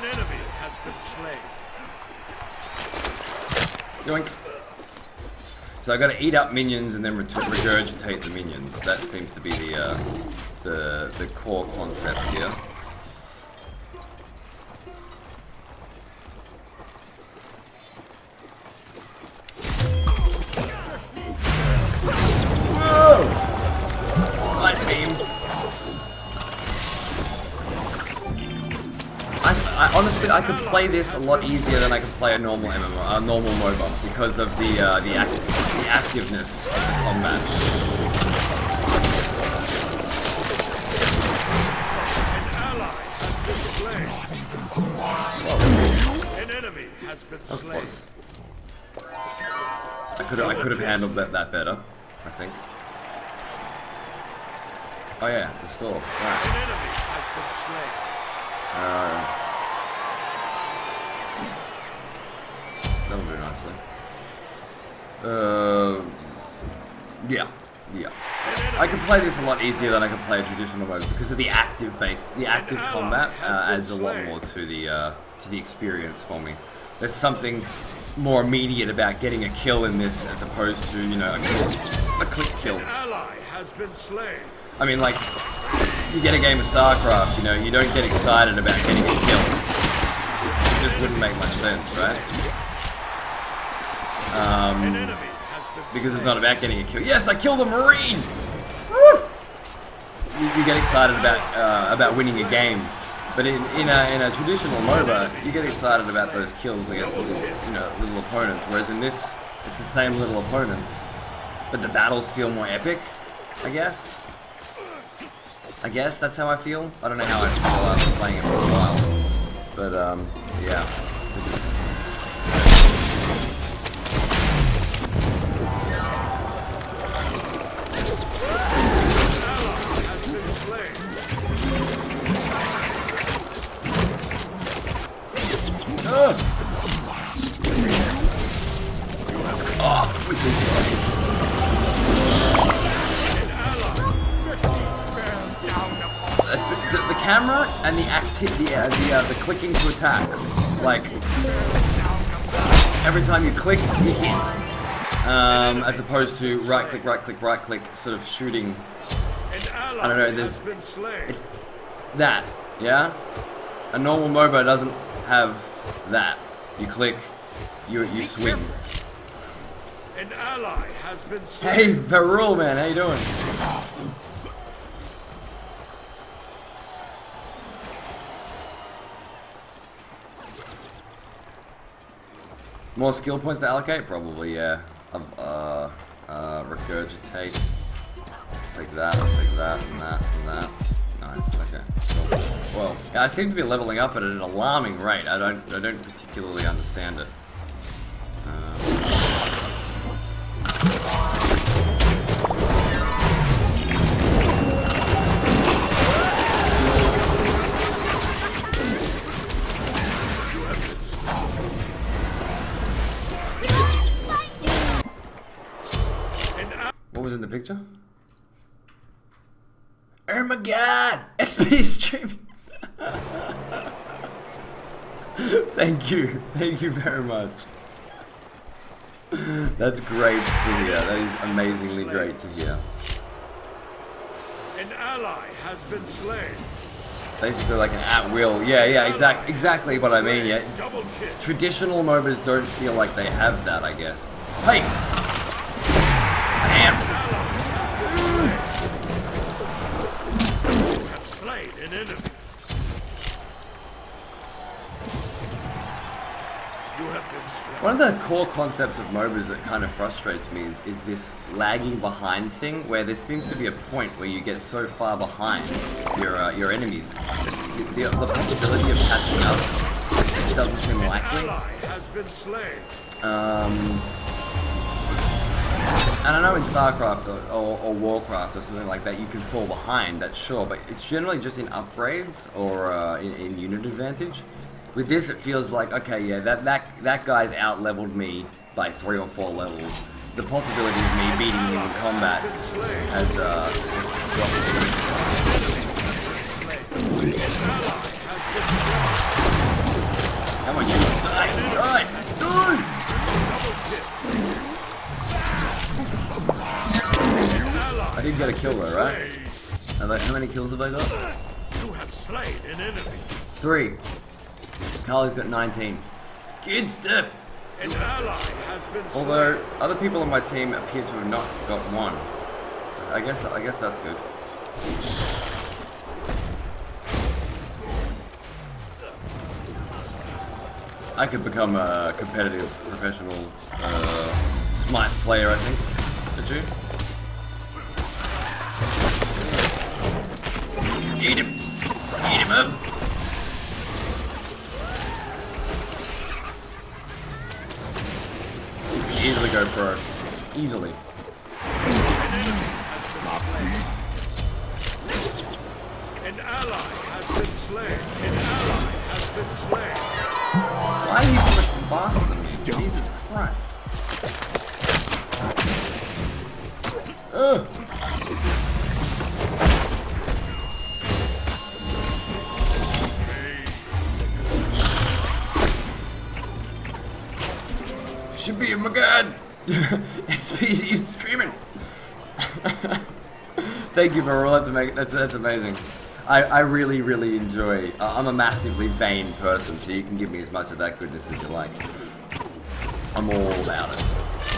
enemy has been slain. Yoink. So I got to eat up minions and then regurgitate the minions. That seems to be the core concept here. Whoa! Light beam. I honestly, I could play this a lot easier than I could play a normal MMO, a normal MOBA, because of the activeness of the combat. An ally has been slain. An enemy has been slain. Close. I could have handled that better, I think. Oh yeah, the store. An Right. enemy has been slain. That'll do nicely. Yeah. I can play this a lot easier than I can play a traditional mode because of the active combat adds a lot more to the experience for me. There's something more immediate about getting a kill in this as opposed to, you know, a quick kill. An ally has been slain. I mean, like, you get a game of StarCraft, you know, you don't get excited about getting a kill. It just wouldn't make much sense, right? An enemy has been Because it's slain. not about getting a kill. Yes, I killed a Marine! Woo! You get excited about winning a game. But in a traditional MOBA, you get excited about those kills against little opponents. Whereas in this, it's the same little opponents, but the battles feel more epic. I guess that's how I feel. I don't know how I feel after playing it for a while, but yeah. Has been slain. Off with these guys. The camera and the clicking to attack, like every time you click, you hit, as opposed to right click, sort of shooting. I don't know. There's that, yeah. A normal MOBA doesn't have that. You click, you swing. An ally has been slain. Hey, Varul, man, how you doing? More skill points to allocate? Probably, yeah. Regurgitate. Take that, and that, and that. Nice, okay. Cool. Well, yeah, I seem to be leveling up at an alarming rate. I don't particularly understand it. What was in the picture? Oh my god! XP streaming! Thank you very much. That's great to hear. That is amazingly great to hear. An ally has been slain. Basically like an at-will. Yeah, exactly what I mean, yeah. Double kill. Traditional MOBAs don't feel like they have that, I guess. Hey! Bam! You have slain an enemy. You have been slain. One of the core concepts of MOBAs that kind of frustrates me is this lagging behind thing, where there seems to be a point where you get so far behind your enemies. The possibility of catching up doesn't seem likely. Ally has been slain. And I know in StarCraft or Warcraft or something like that you can fall behind, that's sure, but it's generally just in upgrades or in unit advantage. With this it feels like, okay, yeah, that guy's out-leveled me by 3 or 4 levels. The possibility of me beating him in combat has dropped. How much you die? I did get a kill though, right? How many kills have I got? You have slain an enemy. 3. Carly's got 19. Good stuff! An ally has been slain. Although, other people on my team appear to have not got 1. I guess that's good. I could become a competitive, professional SMITE player, I think. Could you? Eat him! Eat him up! Easily go pro. Easily. An ally has been slain. An ally has been slain. Why are you so much faster than me? Jesus Christ. Should be in my god. XP is streaming. Thank you for all that to make that's amazing. I really enjoy. I'm a massively vain person, so you can give me as much of that goodness as you like. I'm all about it.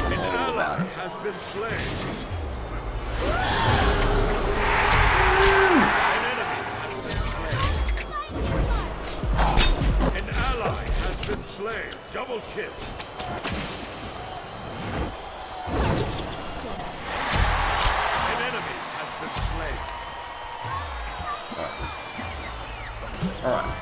An ally has been slain. An enemy has been slain. An ally has been slain. Double kill. An enemy has been slain. Alright.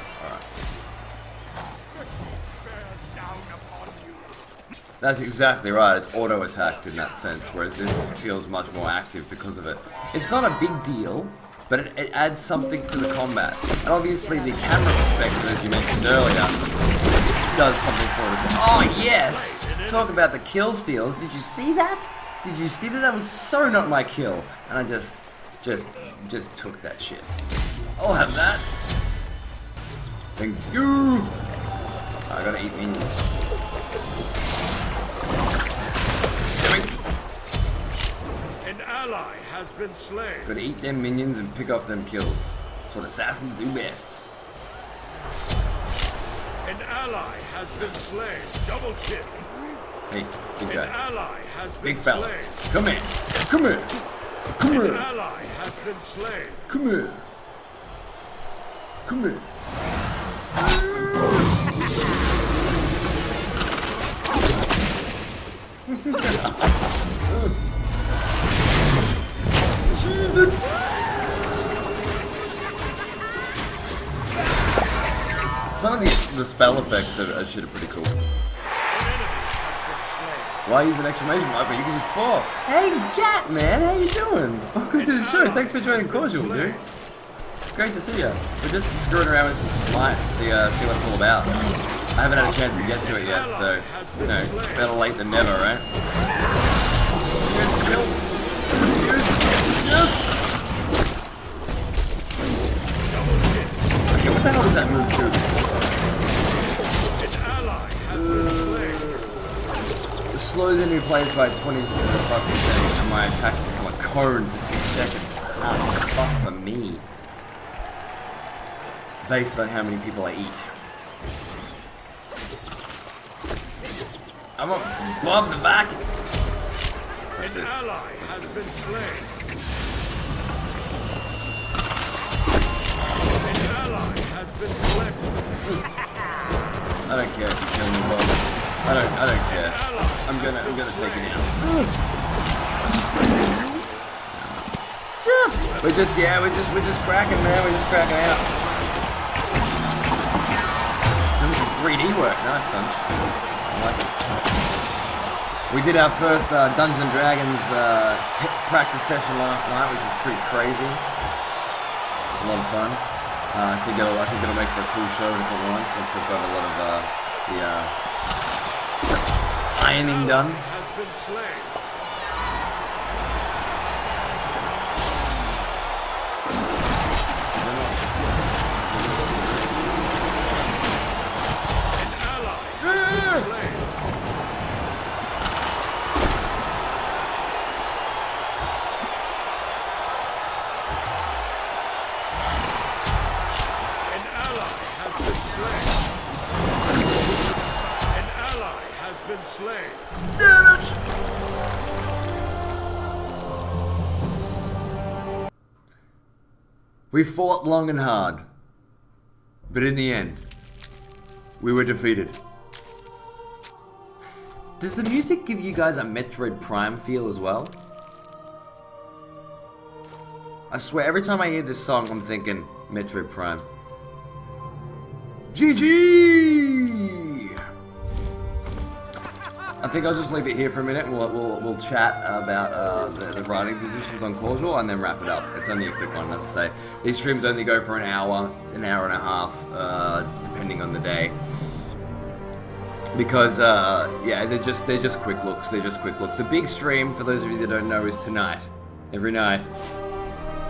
That's exactly right, it's auto-attacked in that sense, whereas this feels much more active because of it. It's not a big deal, but it adds something to the combat. And obviously the camera perspective, as you mentioned earlier, does something for it. Oh yes! Talk about the kill steals, did you see that? Did you see that? That was so not my kill. And I just took that shit. I'll have that. Thank you! I gotta eat minions. An ally has been slain. Gotta eat them minions and pick off them kills. That's what assassins do best. An ally has been slain. Double kill. Hey, big An guy. ally has been Big fella. slain. Come here. Come here. Come An here. ally has been slain. Come here. Come here. Jesus. Some of the spell effects are shit are pretty cool. An enemy has been slain. Why use an exclamation mark when you can use 4? Hey, Gat, man, how you doing? Welcome to the show. Thanks for joining Corsual, dude. It's great to see you. We're just screwing around with some SMITE, see what it's all about. I haven't had a chance to get to it yet, so you know, better late than never, right? Yes. Okay, what the hell does that move to? An ally has been slain. It slows enemy plays by 20 to 25%, and my attack become a cone for 6 seconds. Ah, fuck for me. Based on how many people I eat. I'm gonna blow up the back. What's An this? ally has been slain. An ally has been slain. I don't care if you kill me, Bob. I don't care. I'm gonna take it out. Sup? We're just cracking, man. We're just cracking out. Doing some 3D work. Nice, son. I like it. We did our first Dungeons & Dragons practice session last night, which was pretty crazy. It was a lot of fun. I think it'll make for a cool show if it once, since we've got a lot of the ironing done. Has been slain. An ally has been slain. An ally has been slain. An ally has been slain. Damn it! We fought long and hard, but in the end, we were defeated. Does the music give you guys a Metroid Prime feel as well? I swear, every time I hear this song, I'm thinking Metroid Prime. GG! I think I'll just leave it here for a minute, and we'll chat about the writing positions on Corsual, and then wrap it up. It's only a quick one, as I say. These streams only go for an hour and a half, depending on the day. Because yeah, they're just quick looks. They're just quick looks. The big stream, for those of you that don't know, is tonight, every night,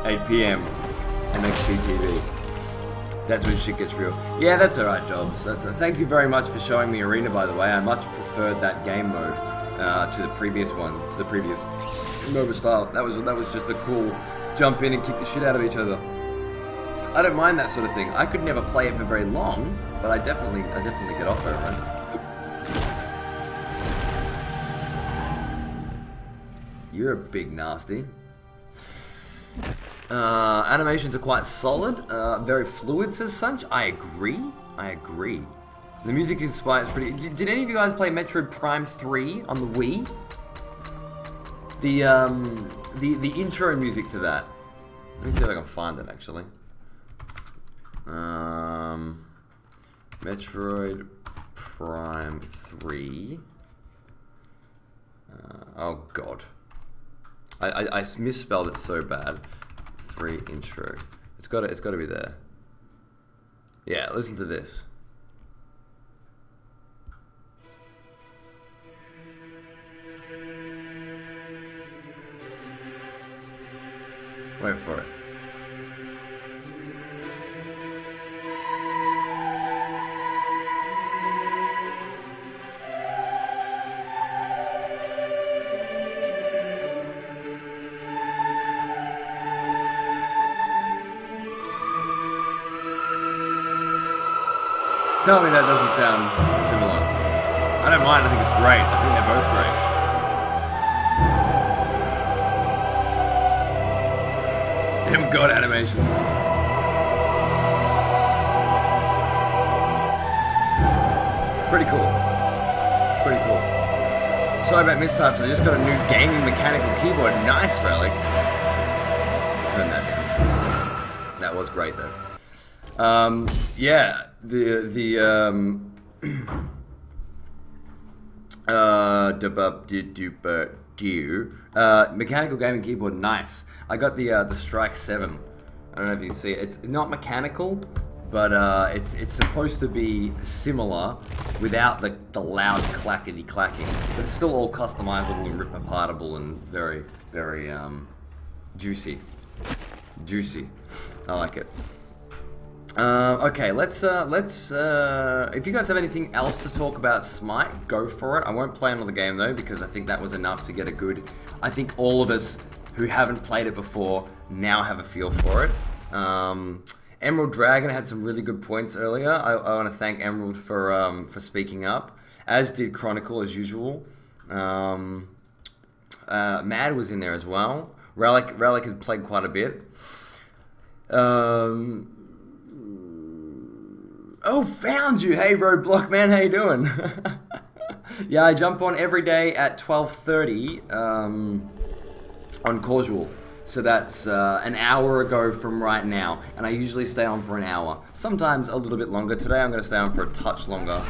8 PM, EXP TV. That's when shit gets real. Yeah, that's alright, Dobbs. Thank you very much for showing me Arena, by the way. I much preferred that game mode to the previous one, to the previous MOBA style. That was just a cool jump in and kick the shit out of each other. I don't mind that sort of thing. I could never play it for very long, but I definitely get off it, right? You're a big nasty. Animations are quite solid, very fluid, says Sunch. I agree. The music inspires pretty. Did any of you guys play Metroid Prime 3 on the Wii? The intro music to that. Let me see if I can find it actually. Metroid Prime 3. Oh god. I misspelled it so bad. 3 intro. It's got to be there. Yeah, listen to this. Wait for it. Tell me that doesn't sound similar. I don't mind, I think it's great. I think they're both great. Damn god animations. Pretty cool. Pretty cool. Sorry about mistypes, I just got a new gaming mechanical keyboard. Nice, Relic. Turn that down. That was great though. Yeah. Mechanical gaming keyboard, nice. I got the Strike 7. I don't know if you can see it. It's not mechanical, but it's supposed to be similar without the loud clackety clacking. But it's still all customizable and rip apartable and very juicy. Juicy. I like it. Okay, let's if you guys have anything else to talk about Smite, go for it. I won't play another game though, because I think that was enough to get a good, I think all of us who haven't played it before now have a feel for it. Emerald Dragon had some really good points earlier. I want to thank Emerald for speaking up, as did Chronicle as usual. Mad was in there as well. Relic had played quite a bit. Oh, found you! Hey, Roadblock man, how you doing? Yeah, I jump on every day at 12:30 on Corsual. So that's an hour ago from right now, and I usually stay on for an hour. Sometimes a little bit longer. Today I'm going to stay on for a touch longer.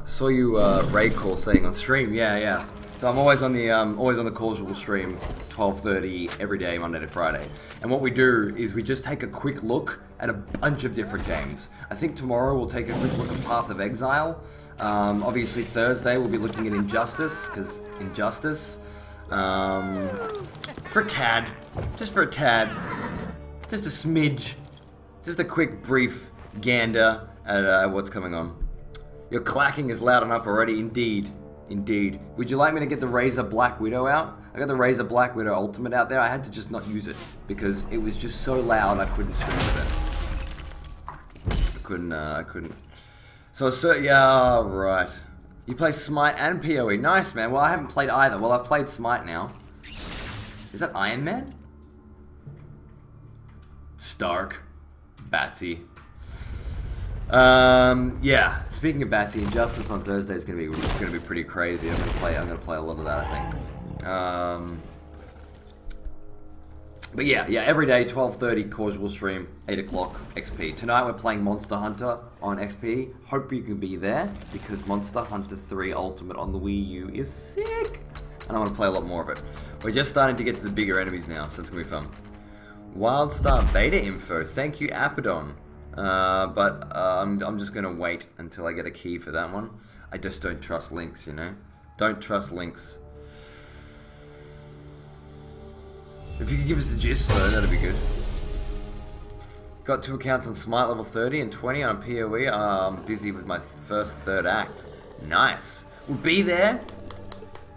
Saw you raid call saying on stream. Yeah. So I'm always on the Corsual stream, 12:30 every day, Monday to Friday. And what we do is we just take a quick look at a bunch of different games. I think tomorrow we'll take a quick look at Path of Exile. Obviously Thursday we'll be looking at Injustice, because Injustice. For a tad, just a smidge, just a quick brief gander at what's coming on. Your clacking is loud enough already, indeed. Would you like me to get the Razer Black Widow out? I got the Razer Black Widow Ultimate out there. I had to just not use it because it was just so loud I couldn't stream with it. I couldn't. So yeah, right. You play Smite and PoE. Nice, man. Well, I haven't played either. Well, I've played Smite now. Is that Iron Man? Stark. Batsy. Yeah. Speaking of Batsy, Injustice on Thursday is gonna be pretty crazy. I'm gonna play a lot of that, I think. But yeah, every day, 12:30, Corsual stream, 8 o'clock, XP. Tonight we're playing Monster Hunter on XP. Hope you can be there, because Monster Hunter 3 Ultimate on the Wii U is sick. And I want to play a lot more of it. We're just starting to get to the bigger enemies now, so it's going to be fun. Wildstar beta info. Thank you, Apodon. But I'm just going to wait until I get a key for that one. I just don't trust links, you know? Don't trust links. If you could give us the gist, though, that'd be good. Got 2 accounts on SMITE level 30 and 20 on PoE. I'm busy with my first third act. Nice. We'll be there.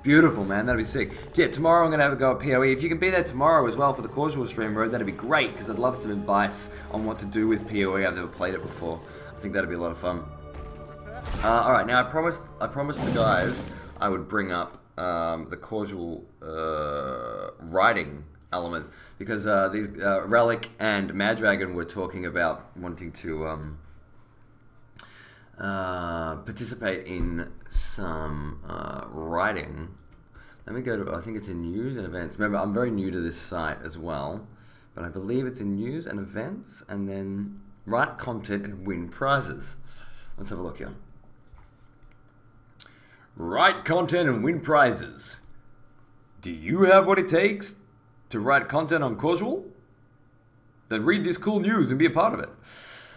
Beautiful, man. That'd be sick. Yeah, tomorrow I'm going to have a go at PoE. If you can be there tomorrow as well for the Corsual stream, bro, that'd be great, because I'd love some advice on what to do with PoE. I've never played it before. I think that'd be a lot of fun. Alright, now I promised the guys I would bring up the Corsual writing element, because these Relic and Mad Dragon were talking about wanting to participate in some writing. Let me go to, I think it's in news and events. Remember, I'm very new to this site as well, but I believe it's in news and events, and then write content and win prizes. Let's have a look here. Write content and win prizes. Do you have what it takes to write content on Corsual? Then read this cool news and be a part of it.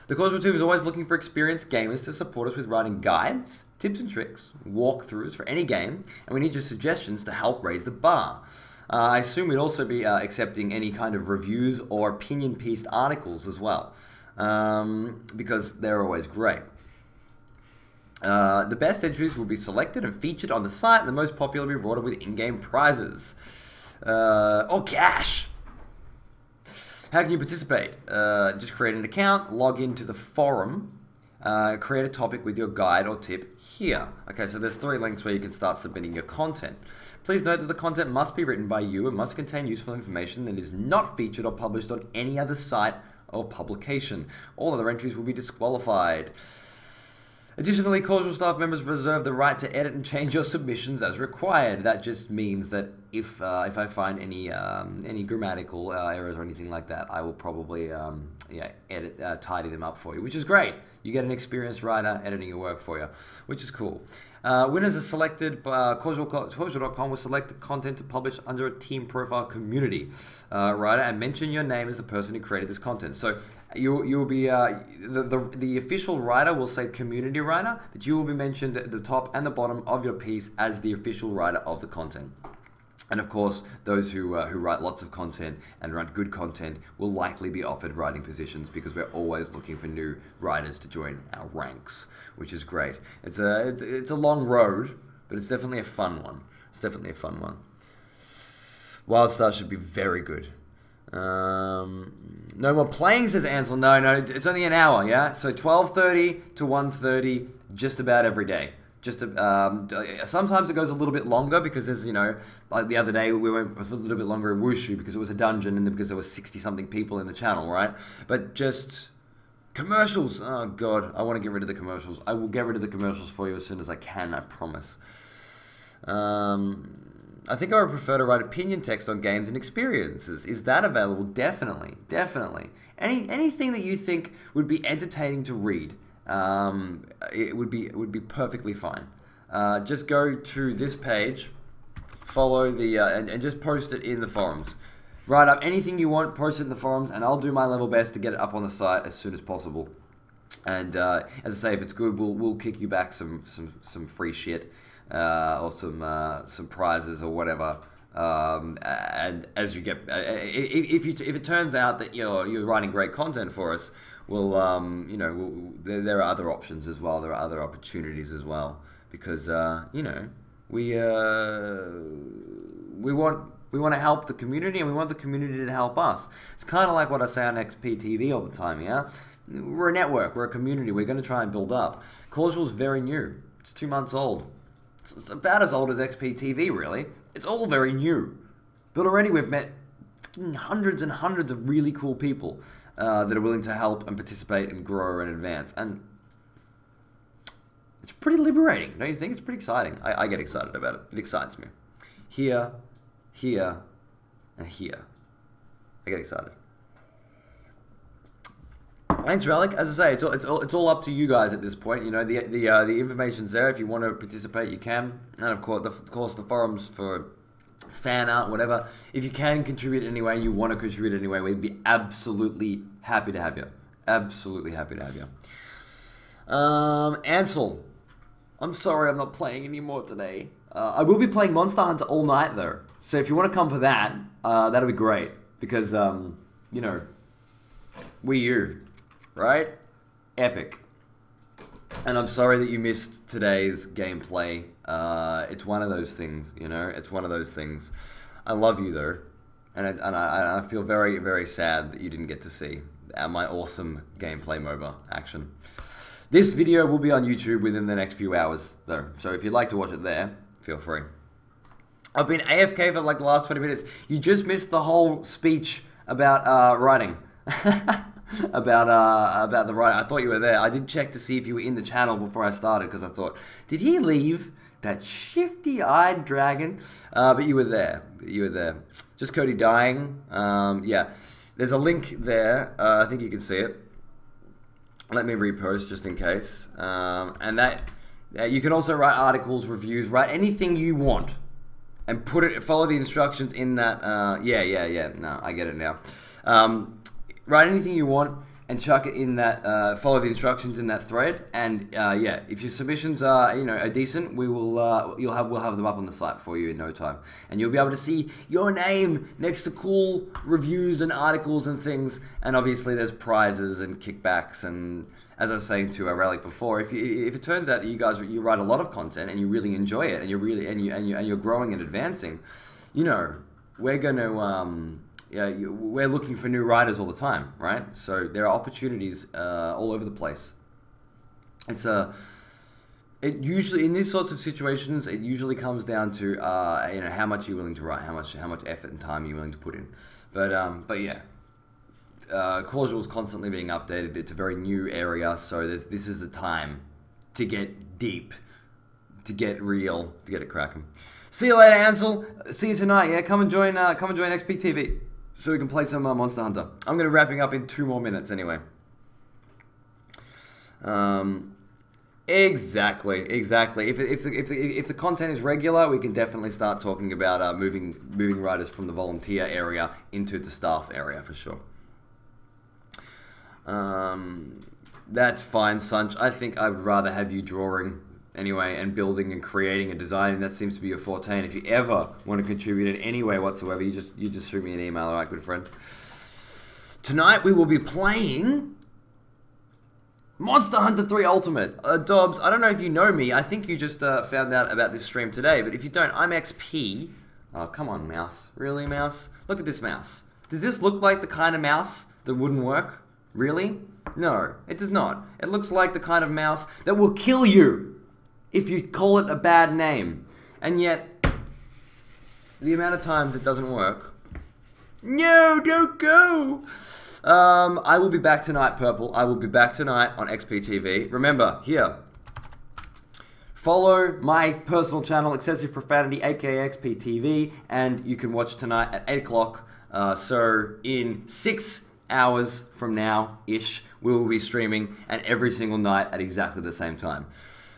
The Corsual team is always looking for experienced gamers to support us with writing guides, tips and tricks, walkthroughs for any game, and we need your suggestions to help raise the bar. I assume we'd also be accepting any kind of reviews or opinion-pieced articles as well, because they're always great. The best entries will be selected and featured on the site, and the most popular will be rewarded with in-game prizes. Or cash. How can you participate? Just create an account, log into the forum, create a topic with your guide or tip here. Okay, so there's 3 links where you can start submitting your content. Please note that the content must be written by you and must contain useful information that is not featured or published on any other site or publication. All other entries will be disqualified. Additionally, Corsual staff members reserve the right to edit and change your submissions as required. That just means that if I find any grammatical errors or anything like that, I will probably tidy them up for you, which is great. You get an experienced writer editing your work for you, which is cool. Winners are selected. Corsual.com will select the content to publish under a team profile community writer and mention your name as the person who created this content. So you'll be the official writer will say community writer, but you will be mentioned at the top and the bottom of your piece as the official writer of the content. And of course, those who write lots of content and write good content will likely be offered writing positions, because we're always looking for new writers to join our ranks, which is great. It's a long road, but it's definitely a fun one. It's definitely a fun one. Wildstar should be very good. No more playing, says Ansel. No, it's only an hour, yeah? So 12:30 to 1:30, just about every day. Just sometimes it goes a little bit longer, because there's, like the other day we went with a little bit longer in Wushu because it was a dungeon and because there was 60-something people in the channel, right? But just commercials. Oh God, I want to get rid of the commercials. I will get rid of the commercials for you as soon as I can, I promise. I think I would prefer to write opinion text on games and experiences. Is that available? Definitely, definitely. Anything that you think would be entertaining to read. It would be perfectly fine. Just go to this page, follow the and just post it in the forums. Write up anything you want, post it in the forums, and I'll do my level best to get it up on the site as soon as possible. And as I say, if it's good, we'll kick you back some free shit or some prizes or whatever. And as you get, if it turns out that you're writing great content for us, well, there are other options as well. There are other opportunities as well, because we want to help the community, and we want the community to help us. It's kind of like what I say on XP TV all the time. Yeah, we're a network, we're a community. We're going to try and build up. Corsual's very new. It's 2 months old. It's about as old as XP TV, really. It's all very new, but already we've met hundreds and hundreds of really cool people that are willing to help and participate and grow and advance. And it's pretty liberating, don't you think? It's pretty exciting. I get excited about it. It excites me. Here, and here. I get excited. Thanks, Relic. As I say, it's all up to you guys at this point. You know, the information's there. If you want to participate, you can. And of course, the forums for fan art, whatever. If you can contribute anyway, you want to contribute anyway, we'd be absolutely happy to have you. Absolutely happy to have you. Ansel, I'm sorry I'm not playing anymore today. I will be playing Monster Hunter all night though. So if you want to come for that, that'll be great. Because, you know, Wii U, right? Epic. And I'm sorry that you missed today's gameplay. It's one of those things, you know? It's one of those things. I love you though. And I feel very, very sad that you didn't get to see my awesome gameplay MOBA action. This video will be on YouTube within the next few hours though. So if you'd like to watch it there, feel free. I've been AFK for like the last 20 minutes. You just missed the whole speech about writing. about the writing. I thought you were there. I did check to see if you were in the channel before I started because I thought, did he leave? That shifty-eyed dragon. But you were there. You were there. Just Cody dying. Yeah. There's a link there. I think you can see it. Let me repost just in case. And that you can also write articles, reviews, write anything you want. And follow the instructions in that, yeah, no, I get it now. Write anything you want and chuck it in that, follow the instructions in that thread. And yeah, if your submissions are, you know, are decent, we'll have them up on the site for you in no time. And you'll be able to see your name next to cool reviews and articles and things. And obviously there's prizes and kickbacks and, as I was saying to Relic before, if it turns out that you write a lot of content and you really enjoy it and you're growing and advancing, you know, we're gonna we're looking for new writers all the time, right? So there are opportunities all over the place. It usually in these sorts of situations, it usually comes down to you know, how much you're willing to write, how much effort and time you're willing to put in. But yeah. Corsual is constantly being updated. It's a very new area, so this is the time to get deep, to get real, to get it cracking. See you later, Ansel. See you tonight. Yeah, come and join XP TV so we can play some Monster Hunter. I'm gonna be wrapping up in 2 more minutes anyway. Exactly. If the content is regular, we can definitely start talking about moving writers from the volunteer area into the staff area for sure. That's fine, Sunch. I think I would rather have you drawing anyway and building and creating and designing. That seems to be your forte. And if you ever want to contribute in any way whatsoever, you just shoot me an email, alright, good friend. Tonight we will be playing Monster Hunter 3 Ultimate. Dobbs, I don't know if you know me. I think you just found out about this stream today. But if you don't, I'm XP. Oh, come on, mouse. Really, mouse? Look at this mouse. Does this look like the kind of mouse that wouldn't work? Really? No, it does not. It looks like the kind of mouse that will kill you if you call it a bad name. And yet, the amount of times it doesn't work. No, don't go! I will be back tonight, Purple. I will be back tonight on XP TV. Remember, here, follow my personal channel, Excessive Profanity, aka XP TV, and you can watch tonight at 8 o'clock. So in 6 hours from now-ish, we will be streaming, and every single night at exactly the same time.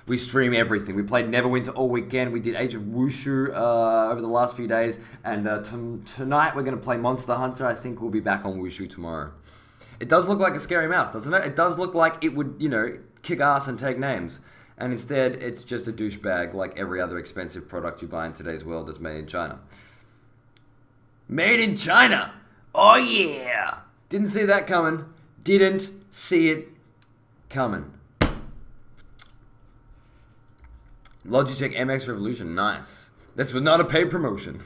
We stream everything. We played Neverwinter all weekend. We did Age of Wushu over the last few days, and tonight we're going to play Monster Hunter. I think we'll be back on Wushu tomorrow. It does look like a scary mouse, doesn't it? It does look like it would, you know, kick ass and take names. And instead, it's just a douchebag like every other expensive product you buy in today's world that's made in China. Made in China! Oh yeah! Didn't see that coming. Didn't see it coming. Logitech MX Revolution, nice. This was not a paid promotion.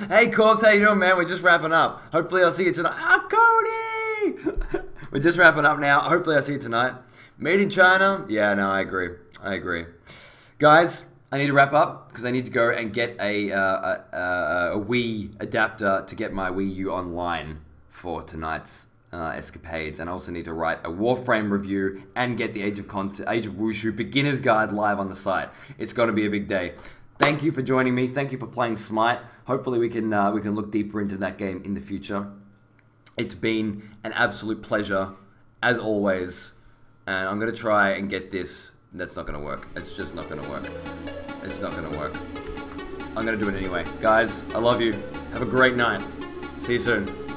Hey Corpse, how you doing, man? We're just wrapping up. Hopefully I'll see you tonight. Ah, Cody! We're just wrapping up now. Hopefully I'll see you tonight. Made in China? Yeah, no, I agree. I agree. Guys, I need to wrap up because I need to go and get a Wii adapter to get my Wii U online for tonight's escapades, and I also need to write a Warframe review and get the Age of Wushu Beginner's Guide live on the site. It's going to be a big day. Thank you for joining me. Thank you for playing Smite. Hopefully we can look deeper into that game in the future. It's been an absolute pleasure, as always. And I'm going to try and get this. That's not going to work. It's just not going to work. It's not going to work. I'm going to do it anyway. Guys, I love you. Have a great night. See you soon.